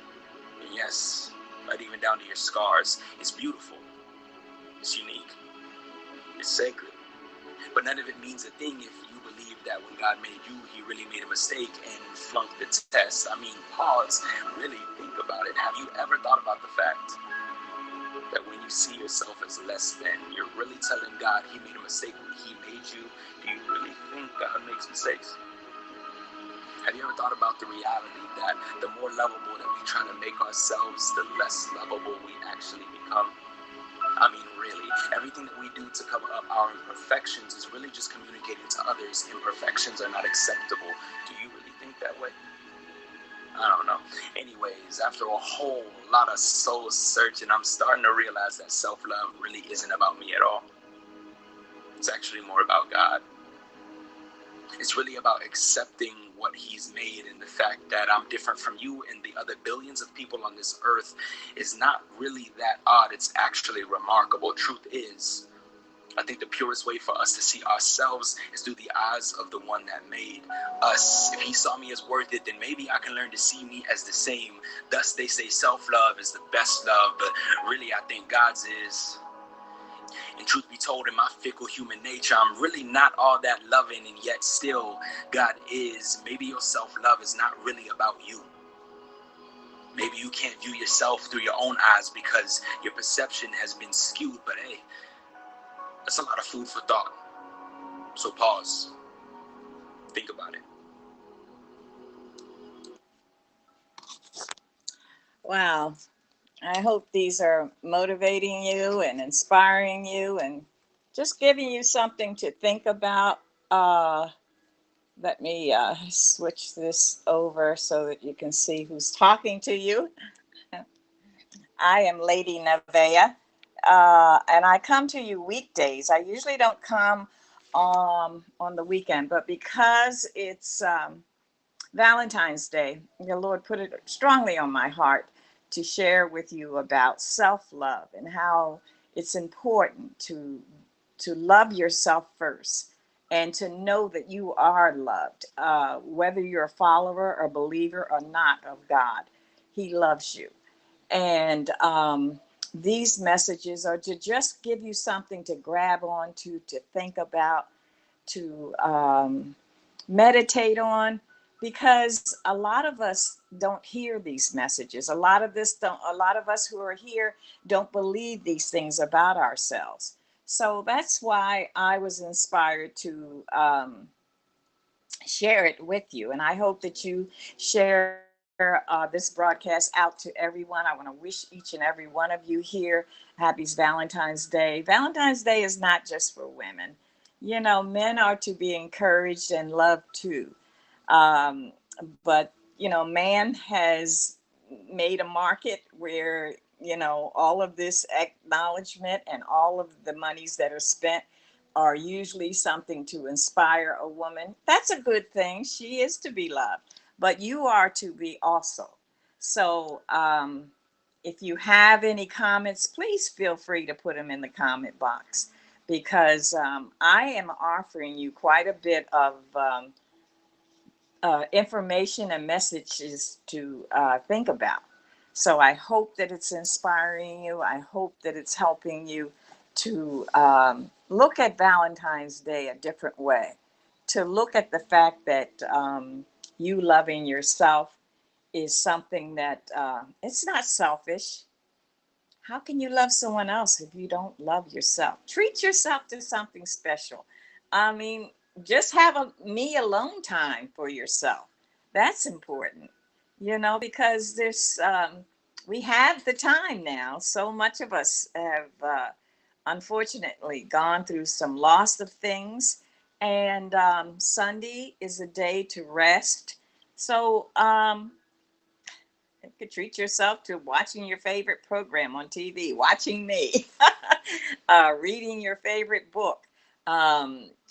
and yes, right even down to your scars. It's beautiful, it's unique, it's sacred. But none of it means a thing if you believe that when God made you, he really made a mistake and flunked the test. I mean, pause, really think about it. Have you ever thought about the fact that when you see yourself as less than, you're really telling God he made a mistake when he made you? Do you really think God makes mistakes? Have you ever thought about the reality that the more lovable that we try to make ourselves, the less lovable we actually become? I mean, really, everything that we do to cover up our imperfections is really just communicating to others imperfections are not acceptable. Do you really think that way? I don't know. Anyways, after a whole lot of soul searching, I'm starting to realize that self-love really isn't about me at all. It's actually more about God. It's really about accepting what he's made, and the fact that I'm different from you and the other billions of people on this earth is not really that odd. It's actually remarkable. Truth is, I think the purest way for us to see ourselves is through the eyes of the one that made us. If he saw me as worth it, then maybe I can learn to see me as the same. Thus they say self-love is the best love, but really I think God's is. And truth be told, in my fickle human nature, I'm really not all that loving, and yet still God is. Maybe your self-love is not really about you. Maybe you can't view yourself through your own eyes because your perception has been skewed, but hey, that's a lot of food for thought. So pause. Think about it. Wow. I hope these are motivating you and inspiring you and just giving you something to think about. Let me switch this over so that you can see who's talking to you. I am Lady Nevaeh, and I come to you weekdays. I usually don't come on the weekend, but because it's Valentine's Day, the Lord put it strongly on my heart to share with you about self-love and how it's important to love yourself first and to know that you are loved, whether you're a follower or believer or not of God. He loves you. And these messages are to just give you something to grab onto, to think about, to meditate on, because a lot of us don't hear these messages. A lot of us who are here don't believe these things about ourselves. So that's why I was inspired to share it with you. And I hope that you share this broadcast out to everyone. I want to wish each and every one of you here happy Valentine's Day. Valentine's Day is not just for women. You know, men are to be encouraged and loved too. Um, but, you know, man has made a market where, you know, all of this acknowledgement and all of the monies that are spent are usually something to inspire a woman. That's a good thing. She is to be loved, but you are to be also. So, if you have any comments, please feel free to put them in the comment box, because I am offering you quite a bit of information and messages to think about. So I hope that it's inspiring you. I hope that it's helping you to look at Valentine's Day a different way, to look at the fact that you loving yourself is something that it's not selfish. How can you love someone else if you don't love yourself? Treat yourself to something special. I mean, just have a me alone time for yourself. That's important, you know, because there's we have the time now. So much of us have unfortunately gone through some loss of things, and Sunday is a day to rest. So You could treat yourself to watching your favorite program on TV, watching me, reading your favorite book.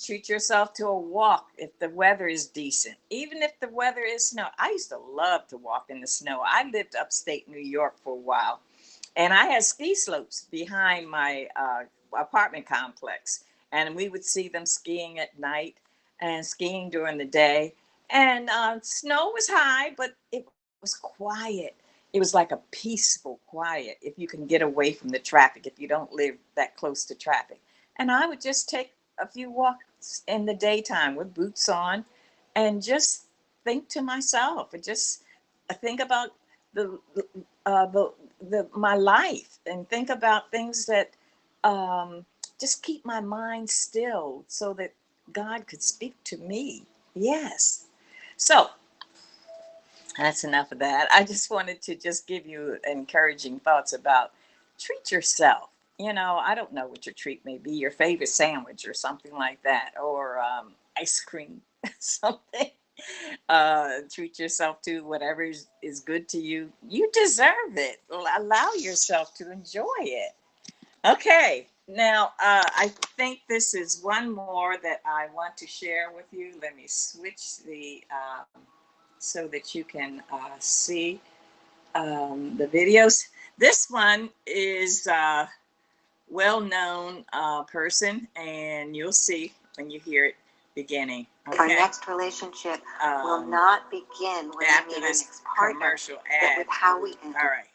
Treat yourself to a walk if the weather is decent, even if the weather is snow. I used to love to walk in the snow. I lived upstate New York for a while, and I had ski slopes behind my apartment complex, and we would see them skiing at night and skiing during the day. And snow was high, but it was quiet. It was like a peaceful quiet if you can get away from the traffic, if you don't live that close to traffic. And I would just take a few walks in the daytime with boots on and just think to myself and just think about the my life and think about things that just keep my mind still so that God could speak to me. Yes. So that's enough of that. I just wanted to just give you encouraging thoughts about treat yourself. I don't know what your treat may be, your favorite sandwich or something like that, or ice cream, something. Treat yourself to whatever is good to you. You deserve it. Allow yourself to enjoy it. Okay. Now, I think this is one more that I want to share with you. Let me switch so that you can see the videos. This one is a well-known person, and you'll see when you hear it beginning. Okay? Our next relationship will not begin when we meet our next partner, commercial but ad. with how we end. All right.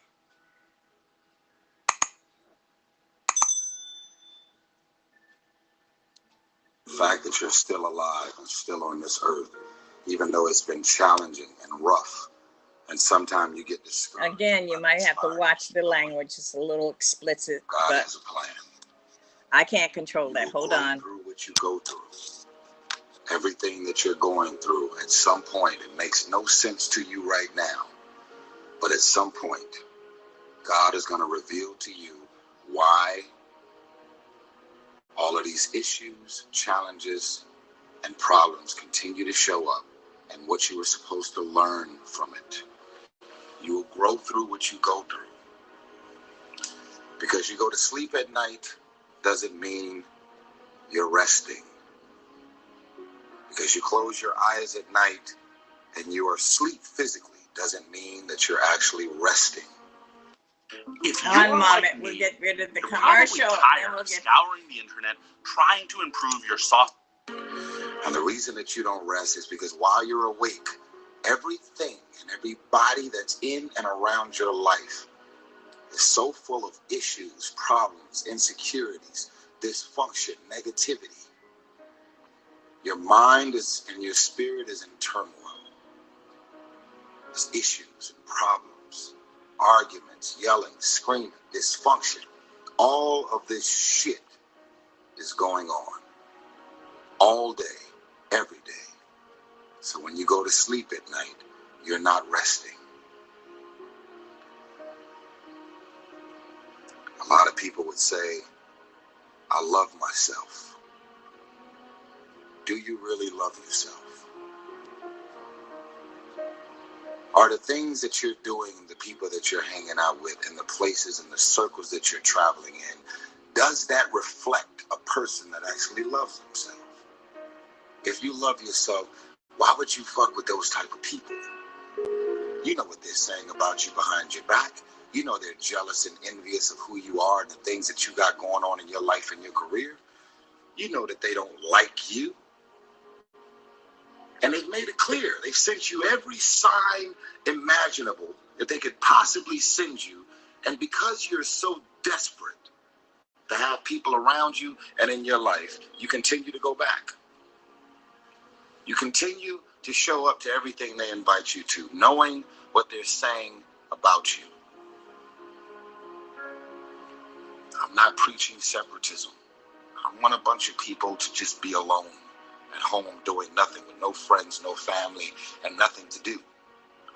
The fact that you're still alive and still on this earth, even though it's been challenging and rough, and sometimes you get discouraged. Again, you might have to watch the language. It's a little explicit, God but has a plan. I can't control that. Hold on. Through what you go through, everything that you're going through, at some point, it makes no sense to you right now, but at some point, God is going to reveal to you why all of these issues, challenges, and problems continue to show up, and what you were supposed to learn from it. You will grow through what you go through. Because you go to sleep at night doesn't mean you're resting. Because you close your eyes at night and you are asleep physically doesn't mean that you're actually resting. If you're One moment, like we'll me, get rid of the you're commercial. probably tired of scouring the internet trying to improve your soft. And the reason that you don't rest is because while you're awake, everything and everybody that's in and around your life is so full of issues, problems, insecurities, dysfunction, negativity. Your mind is and your spirit is in turmoil. There's issues and problems, arguments, yelling, screaming, dysfunction. All of this shit is going on all day, every day. So when you go to sleep at night, you're not resting. A lot of people would say, I love myself. Do you really love yourself? Are the things that you're doing, the people that you're hanging out with, and the places and the circles that you're traveling in, does that reflect a person that actually loves themselves? If you love yourself, why would you fuck with those type of people? You know what they're saying about you behind your back. You know they're jealous and envious of who you are and the things that you got going on in your life and your career. You know that they don't like you. And they've made it clear. They've sent you every sign imaginable that they could possibly send you. And because you're so desperate to have people around you and in your life, you continue to go back. You continue to show up to everything they invite you to, knowing what they're saying about you. I'm not preaching separatism. I want a bunch of people to just be alone at home doing nothing with no friends, no family, and nothing to do.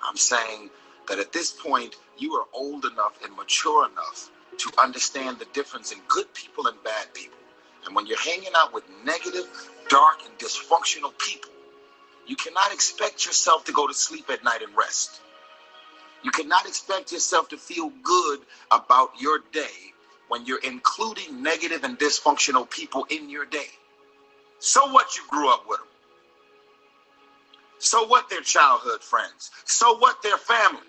I'm saying that at this point, you are old enough and mature enough to understand the difference in good people and bad people. And when you're hanging out with negative, dark, and dysfunctional people, you cannot expect yourself to go to sleep at night and rest. You cannot expect yourself to feel good about your day when you're including negative and dysfunctional people in your day. So what you grew up with them? So what their childhood friends? So what their family?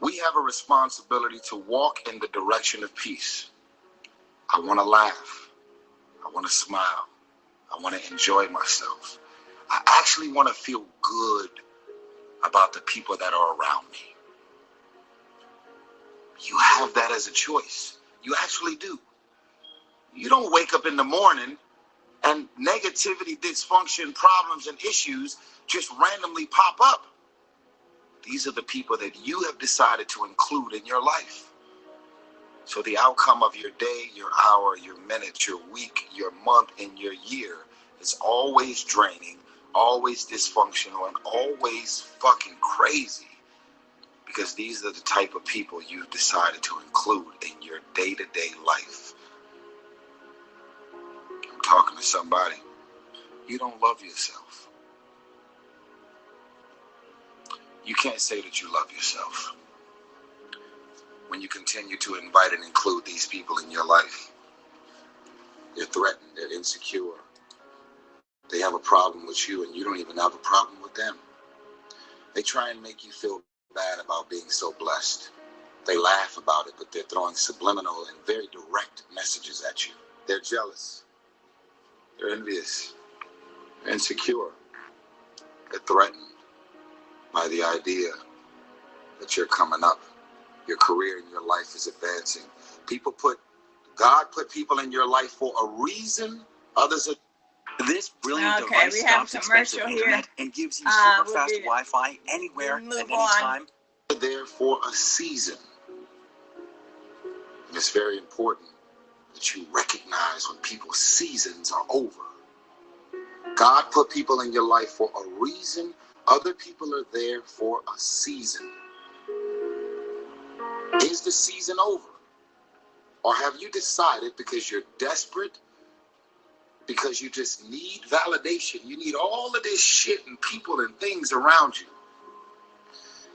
We have a responsibility to walk in the direction of peace. I want to laugh. I want to smile. I want to enjoy myself. I actually want to feel good about the people that are around me. You have that as a choice. You actually do. You don't wake up in the morning and negativity, dysfunction, problems, and issues just randomly pop up. These are the people that you have decided to include in your life. So the outcome of your day, your hour, your minute, your week, your month, and your year is always draining, always dysfunctional, and always fucking crazy. Because these are the type of people you've decided to include in your day-to-day life. I'm talking to somebody. You don't love yourself. You can't say that you love yourself when you continue to invite and include these people in your life. They're threatened, they're insecure. They have a problem with you and you don't even have a problem with them. They try and make you feel bad about being so blessed. They laugh about it, but they're throwing subliminal and very direct messages at you. They're jealous. They're envious. They're insecure. They're threatened by the idea that you're coming up. Your career and your life is advancing. God put people in your life for a reason. Others are. This brilliant Okay, device we have stops a expensive commercial here. internet and gives you super We'll fast be- Wi-Fi anywhere we'll at move any on. time. They're there for a season. And it's very important that you recognize when people's seasons are over. God put people in your life for a reason. Other people are there for a season. Is the season over? Or have you decided because you're desperate, because you just need validation, you need all of this shit and people and things around you,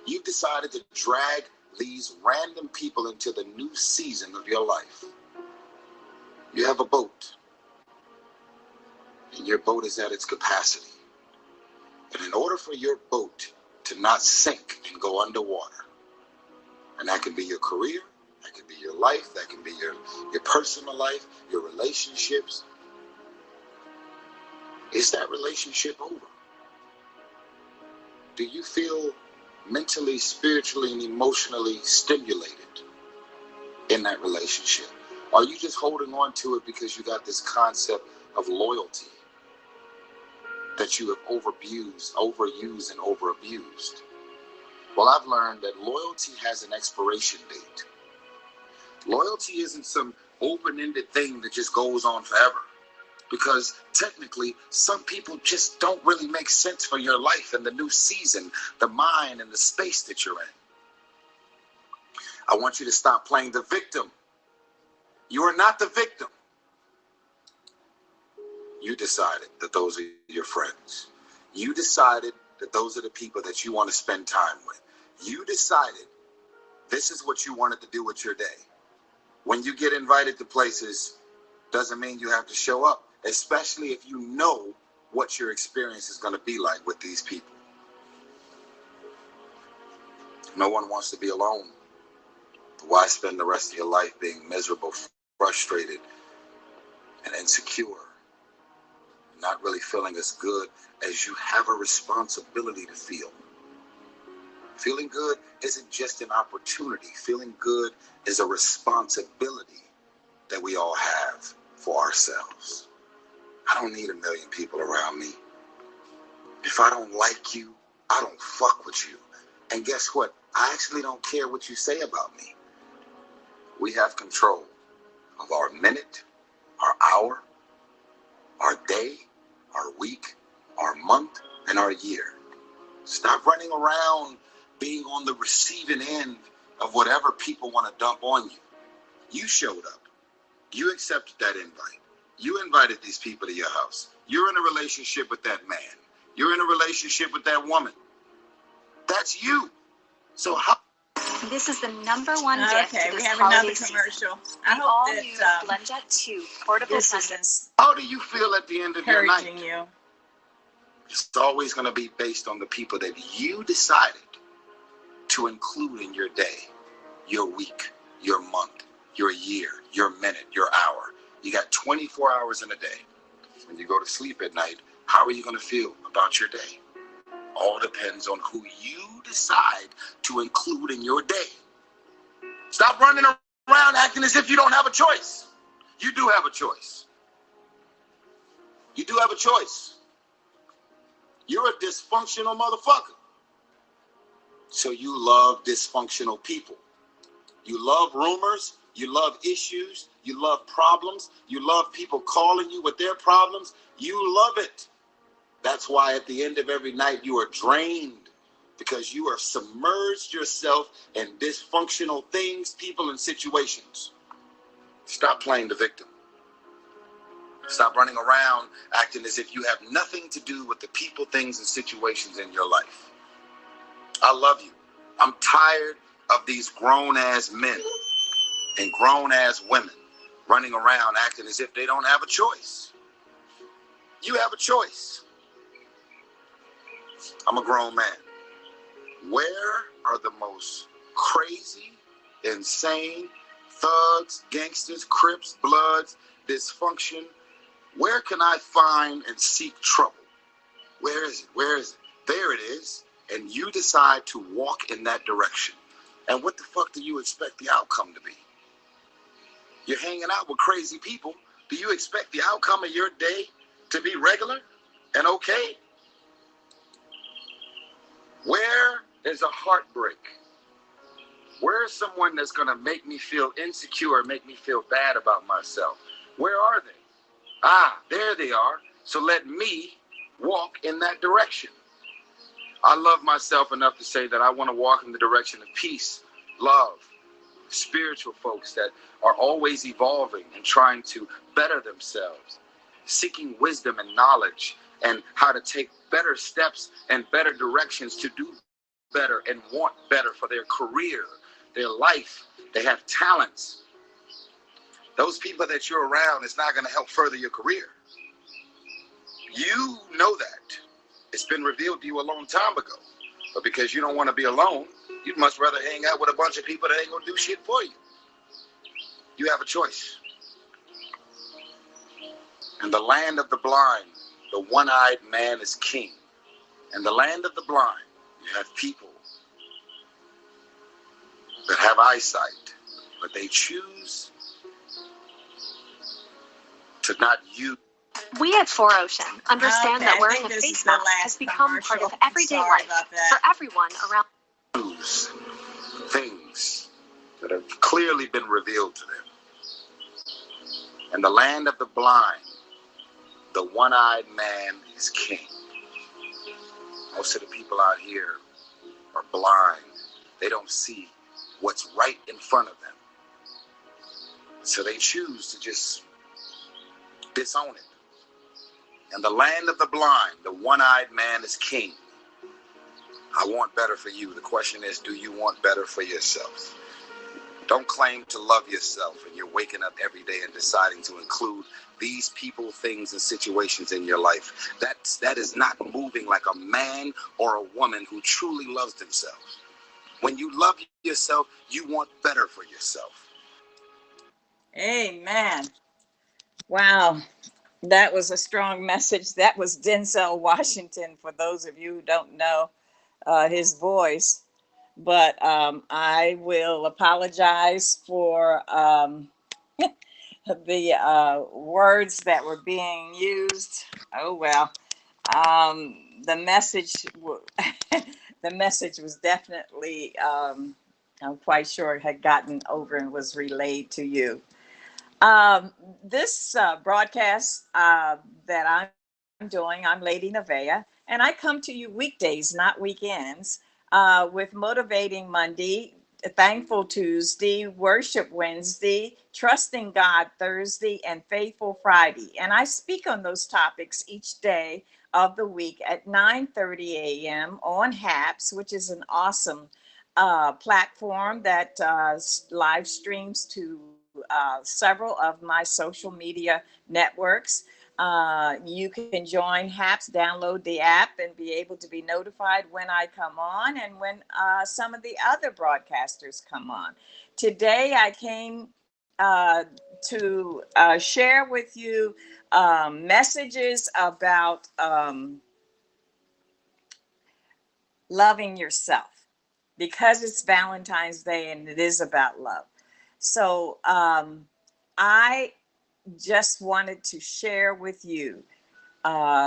you've decided to drag these random people into the new season of your life? You have a boat, and your boat is at its capacity. And in order for your boat to not sink and go underwater, and that can be your career, that can be your life, that can be your personal life, your relationships, is that relationship over? Do you feel mentally, spiritually, and emotionally stimulated in that relationship? Are you just holding on to it because you got this concept of loyalty that you have overused and overabused? Well, I've learned that loyalty has an expiration date. Loyalty isn't some open-ended thing that just goes on forever. Because technically, some people just don't really make sense for your life and the new season, the mind and the space that you're in. I want you to stop playing the victim. You are not the victim. You decided that those are your friends. You decided that those are the people that you want to spend time with. You decided this is what you wanted to do with your day. When you get invited to places, doesn't mean you have to show up, especially if you know what your experience is going to be like with these people. No one wants to be alone. But why spend the rest of your life being miserable, frustrated, and insecure? Not really feeling as good as you have a responsibility to feel. Feeling good isn't just an opportunity. Feeling good is a responsibility that we all have for ourselves. I don't need a million people around me. If I don't like you, I don't fuck with you. And guess what? I actually don't care what you say about me. We have control of our minute, our hour, our day, our week, our month, and our year. Stop running around being on the receiving end of whatever people want to dump on you. You showed up. You accepted that invite. You invited these people to your house. You're in a relationship with that man. You're in a relationship with that woman. That's you. So how? This is the #1 gift Okay, this we have holiday another season. commercial. The I hope all-new that Blendjet 2 portable this blender. is How do you feel at the end of your night? encouraging you. It's always going to be based on the people that you decided to include in your day, your week, your month, your year, your minute, your hour. You got 24 hours in a day. When you go to sleep at night, how are you going to feel about your day? All depends on who you decide to include in your day. Stop running around acting as if you don't have a choice. You do have a choice. You do have a choice. You're a dysfunctional motherfucker. So you love dysfunctional people. You love rumors. You love issues. You love problems. You love people calling you with their problems. You love it. That's why at the end of every night you are drained, because you are submerged yourself in dysfunctional things, people, and situations. Stop playing the victim. Stop running around acting as if you have nothing to do with the people, things, and situations in your life. I love you. I'm tired of these grown-ass men and grown-ass women running around acting as if they don't have a choice. You have a choice. I'm a grown man. Where are the most crazy, insane, thugs, gangsters, Crips, Bloods, dysfunction? Where can I find and seek trouble? Where is it? Where is it? There it is. And you decide to walk in that direction. And what the fuck do you expect the outcome to be? You're hanging out with crazy people. Do you expect the outcome of your day to be regular and okay? Where is a heartbreak? Where is someone that's going to make me feel insecure, make me feel bad about myself? Where are they? Ah, there they are. So let me walk in that direction. I love myself enough to say that I want to walk in the direction of peace, love, spiritual folks that are always evolving and trying to better themselves, seeking wisdom and knowledge and how to take better steps and better directions to do better and want better for their career, their life. They have talents. Those people that you're around is not going to help further your career. You know that. It's been revealed to you a long time ago. But because you don't want to be alone, you'd much rather hang out with a bunch of people that ain't going to do shit for you. You have a choice. In the land of the blind, the one-eyed man is king. In the land of the blind, you have people that have eyesight, but they choose to not use. We at 4Ocean understand that I wearing think a this is face the mask last has become part of commercial. everyday Sorry life about that. for everyone around. Use things that have clearly been revealed to them. In the land of the blind, the one-eyed man is king. Most of the people out here are blind. They don't see what's right in front of them. So they choose to just disown it. In the land of the blind, the one-eyed man is king. I want better for you. The question is, do you want better for yourself? Don't claim to love yourself and you're waking up every day and deciding to include these people, things, and situations in your life. That is not moving like a man or a woman who truly loves themselves. When you love yourself, you want better for yourself. Amen. Wow. That was a strong message. That was Denzel Washington, for those of you who don't know his voice. But I will apologize for the words that were being used. Oh, well. The message, the message was definitely, I'm quite sure it had gotten over and was relayed to you. This broadcast that I'm doing, I'm Lady Nevaeh, and I come to you weekdays, not weekends, with Motivating Monday, Thankful Tuesday, Worship Wednesday, Trusting God Thursday, and Faithful Friday. And I speak on those topics each day of the week at 9:30 a.m. on HAPS, which is an awesome platform that live streams to several of my social media networks. You can join HAPS, download the app, and be able to be notified when I come on and when some of the other broadcasters come on. Today, I came to share with you messages about loving yourself because it's Valentine's Day and it is about love. So I just wanted to share with you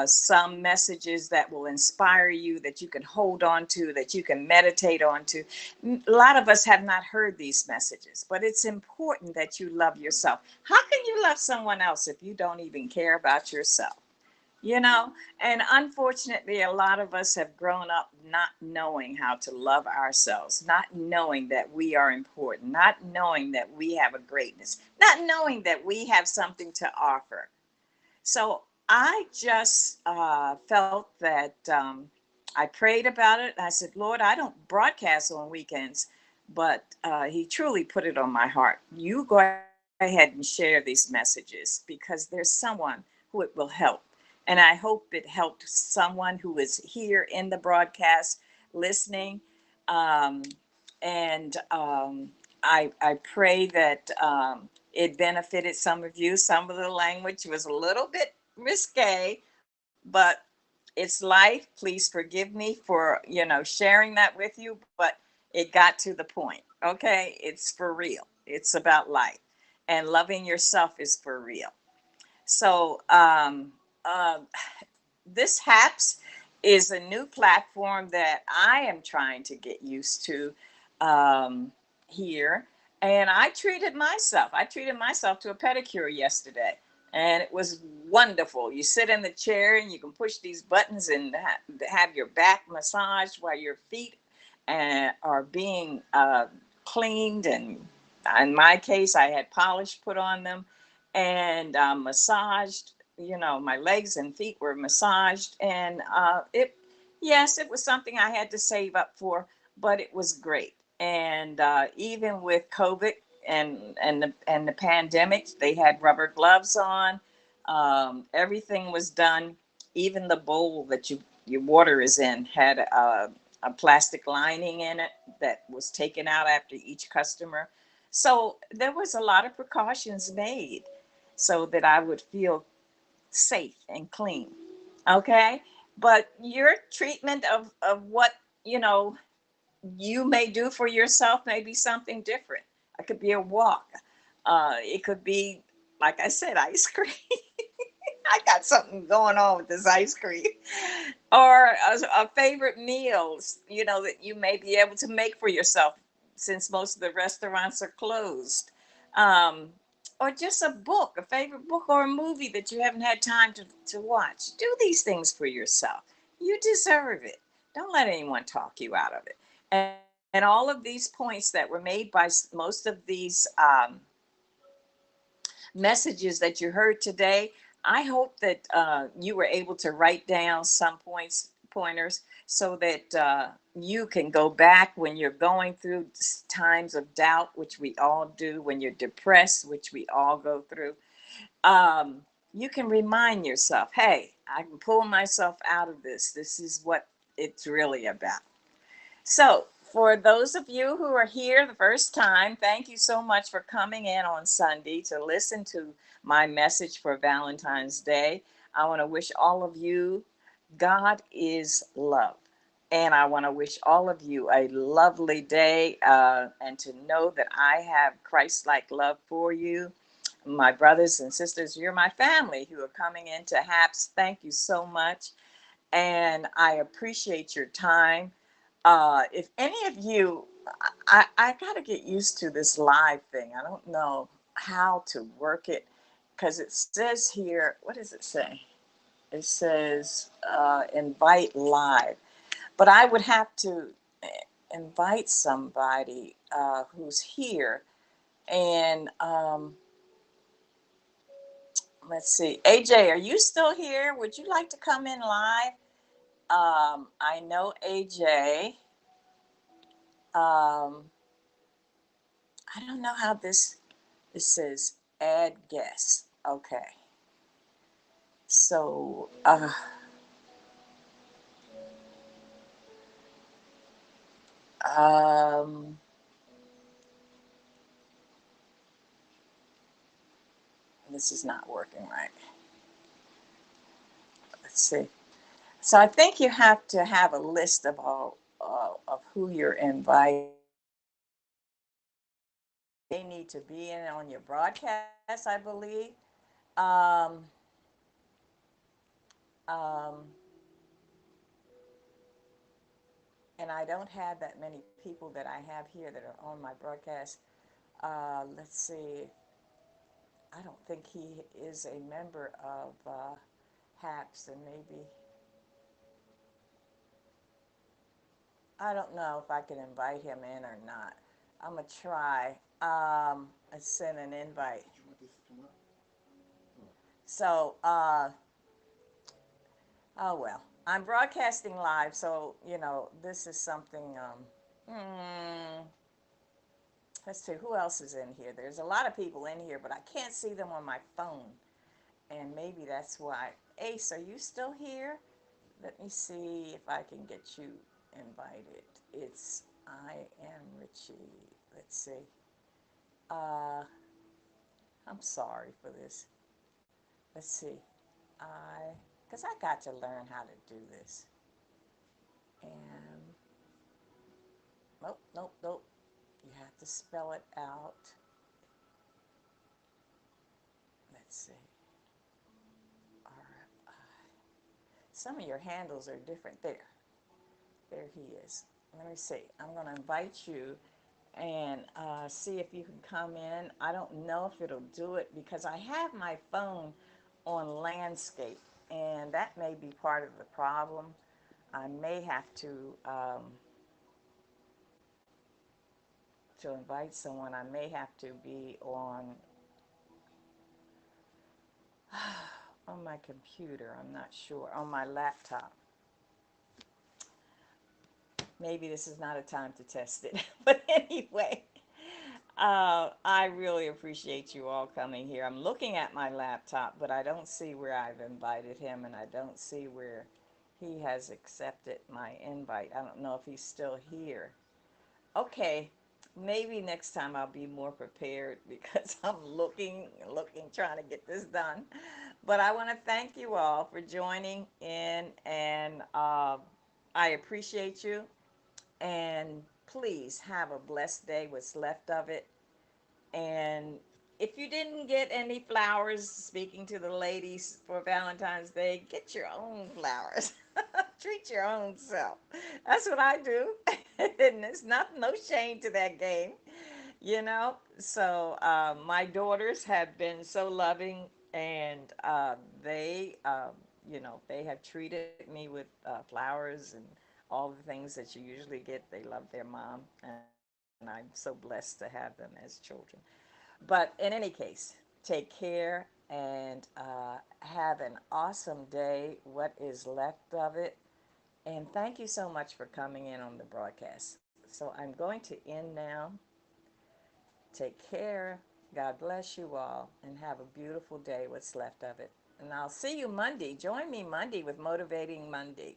some messages that will inspire you, that you can hold on to, that you can meditate on to. A lot of us have not heard these messages, but it's important that you love yourself. How can you love someone else if you don't even care about yourself? You know, and unfortunately, a lot of us have grown up not knowing how to love ourselves, not knowing that we are important, not knowing that we have a greatness, not knowing that we have something to offer. So I just felt that I prayed about it. And I said, Lord, I don't broadcast on weekends, but He truly put it on my heart. You go ahead and share these messages because there's someone who it will help. And I hope it helped someone who is here in the broadcast listening. Um, and I pray that it benefited some of you. Some of the language was a little bit risque, but it's life. Please forgive me for, sharing that with you, but it got to the point. Okay. It's for real. It's about life, and loving yourself is for real. So, uh, this HAPS is a new platform that I am trying to get used to um, here. And I treated myself to a pedicure yesterday. And it was wonderful. You sit in the chair and you can push these buttons and have your back massaged while your feet are being cleaned. And in my case, I had polish put on them and massaged. My legs and feet were massaged, and yes, it was something I had to save up for, but it was great. And even with COVID and the pandemic, they had rubber gloves on. Everything was done. Even the bowl that your water is in had a plastic lining in it that was taken out after each customer. So there was a lot of precautions made so that I would feel safe and clean. Okay. But your treatment of what, you know, you may do for yourself may be something different. It could be a walk. It could be, like I said, ice cream. I got something going on with this ice cream. Or a favorite meals, that you may be able to make for yourself since most of the restaurants are closed. Um, or just a book, a favorite book or a movie that you haven't had time to watch. Do these things for yourself. You deserve it. Don't let anyone talk you out of it. And all of these points that were made by most of these messages that you heard today, I hope that you were able to write down some pointers so that you can go back when you're going through times of doubt, which we all do, when you're depressed, which we all go through. Um, you can remind yourself, hey, I can pull myself out of this. This is what it's really about. So, for those of you who are here the first time, thank you so much for coming in on Sunday to listen to my message for Valentine's Day. I want to wish all of you, God is love. And I want to wish all of you a lovely day and to know that I have Christ like love for you. My brothers and sisters, you're my family who are coming into HAPS. Thank you so much. And I appreciate your time. If any of you, I got to get used to this live thing. I don't know how to work it because it says here, what does it say? It says invite live, but I would have to invite somebody who's here. And Let's see. AJ, are you still here? Would you like to come in live? I know AJ. Um, I don't know how this says add guest. Okay. So, um, this is not working right. Let's see. So I think you have to have a list of all of who you're inviting. They need to be in on your broadcast, I believe. Um, um, and I don't have that many people that I have here that are on my broadcast. Let's see. I don't think he is a member of HAPS, and maybe I don't know if I can invite him in or not. I'm gonna try. I sent an invite. So, oh well, I'm broadcasting live, so this is something. Let's see who else is in here. There's a lot of people in here, but I can't see them on my phone, and maybe that's why. Ace, are you still here? Let me see if I can get you invited. It's I am Richie. Let's see. Uh, I'm sorry for this. Let's see. Because I got to learn how to do this. And, nope, nope, nope. You have to spell it out. Let's see. RFI. Some of your handles are different. There he is. Let me see. I'm going to invite you and see if you can come in. I don't know if it'll do it because I have my phone on landscape, and that may be part of the problem. I may have to invite someone. I may have to be on my computer. I'm not sure. On my laptop. Maybe this is not a time to test it. But anyway, I really appreciate you all coming here. I'm looking at my laptop, but I don't see where I've invited him, and I don't see where he has accepted my invite. I don't know if he's still here. Okay, maybe next time I'll be more prepared because I'm looking, trying to get this done. But I want to thank you all for joining in, and I appreciate you. And please have a blessed day, what's left of it. And if you didn't get any flowers, speaking to the ladies for Valentine's Day, get your own flowers. Treat your own self. That's what I do. And there's no shame to that game, So my daughters have been so loving, and they have treated me with flowers and all the things that you usually get. They love their mom, and I'm so blessed to have them as children. But in any case, take care and have an awesome day, what is left of it. And thank you so much for coming in on the broadcast. So I'm going to end now. Take care. God bless you all, and have a beautiful day, what's left of it. And I'll see you Monday. Join me Monday with Motivating Monday.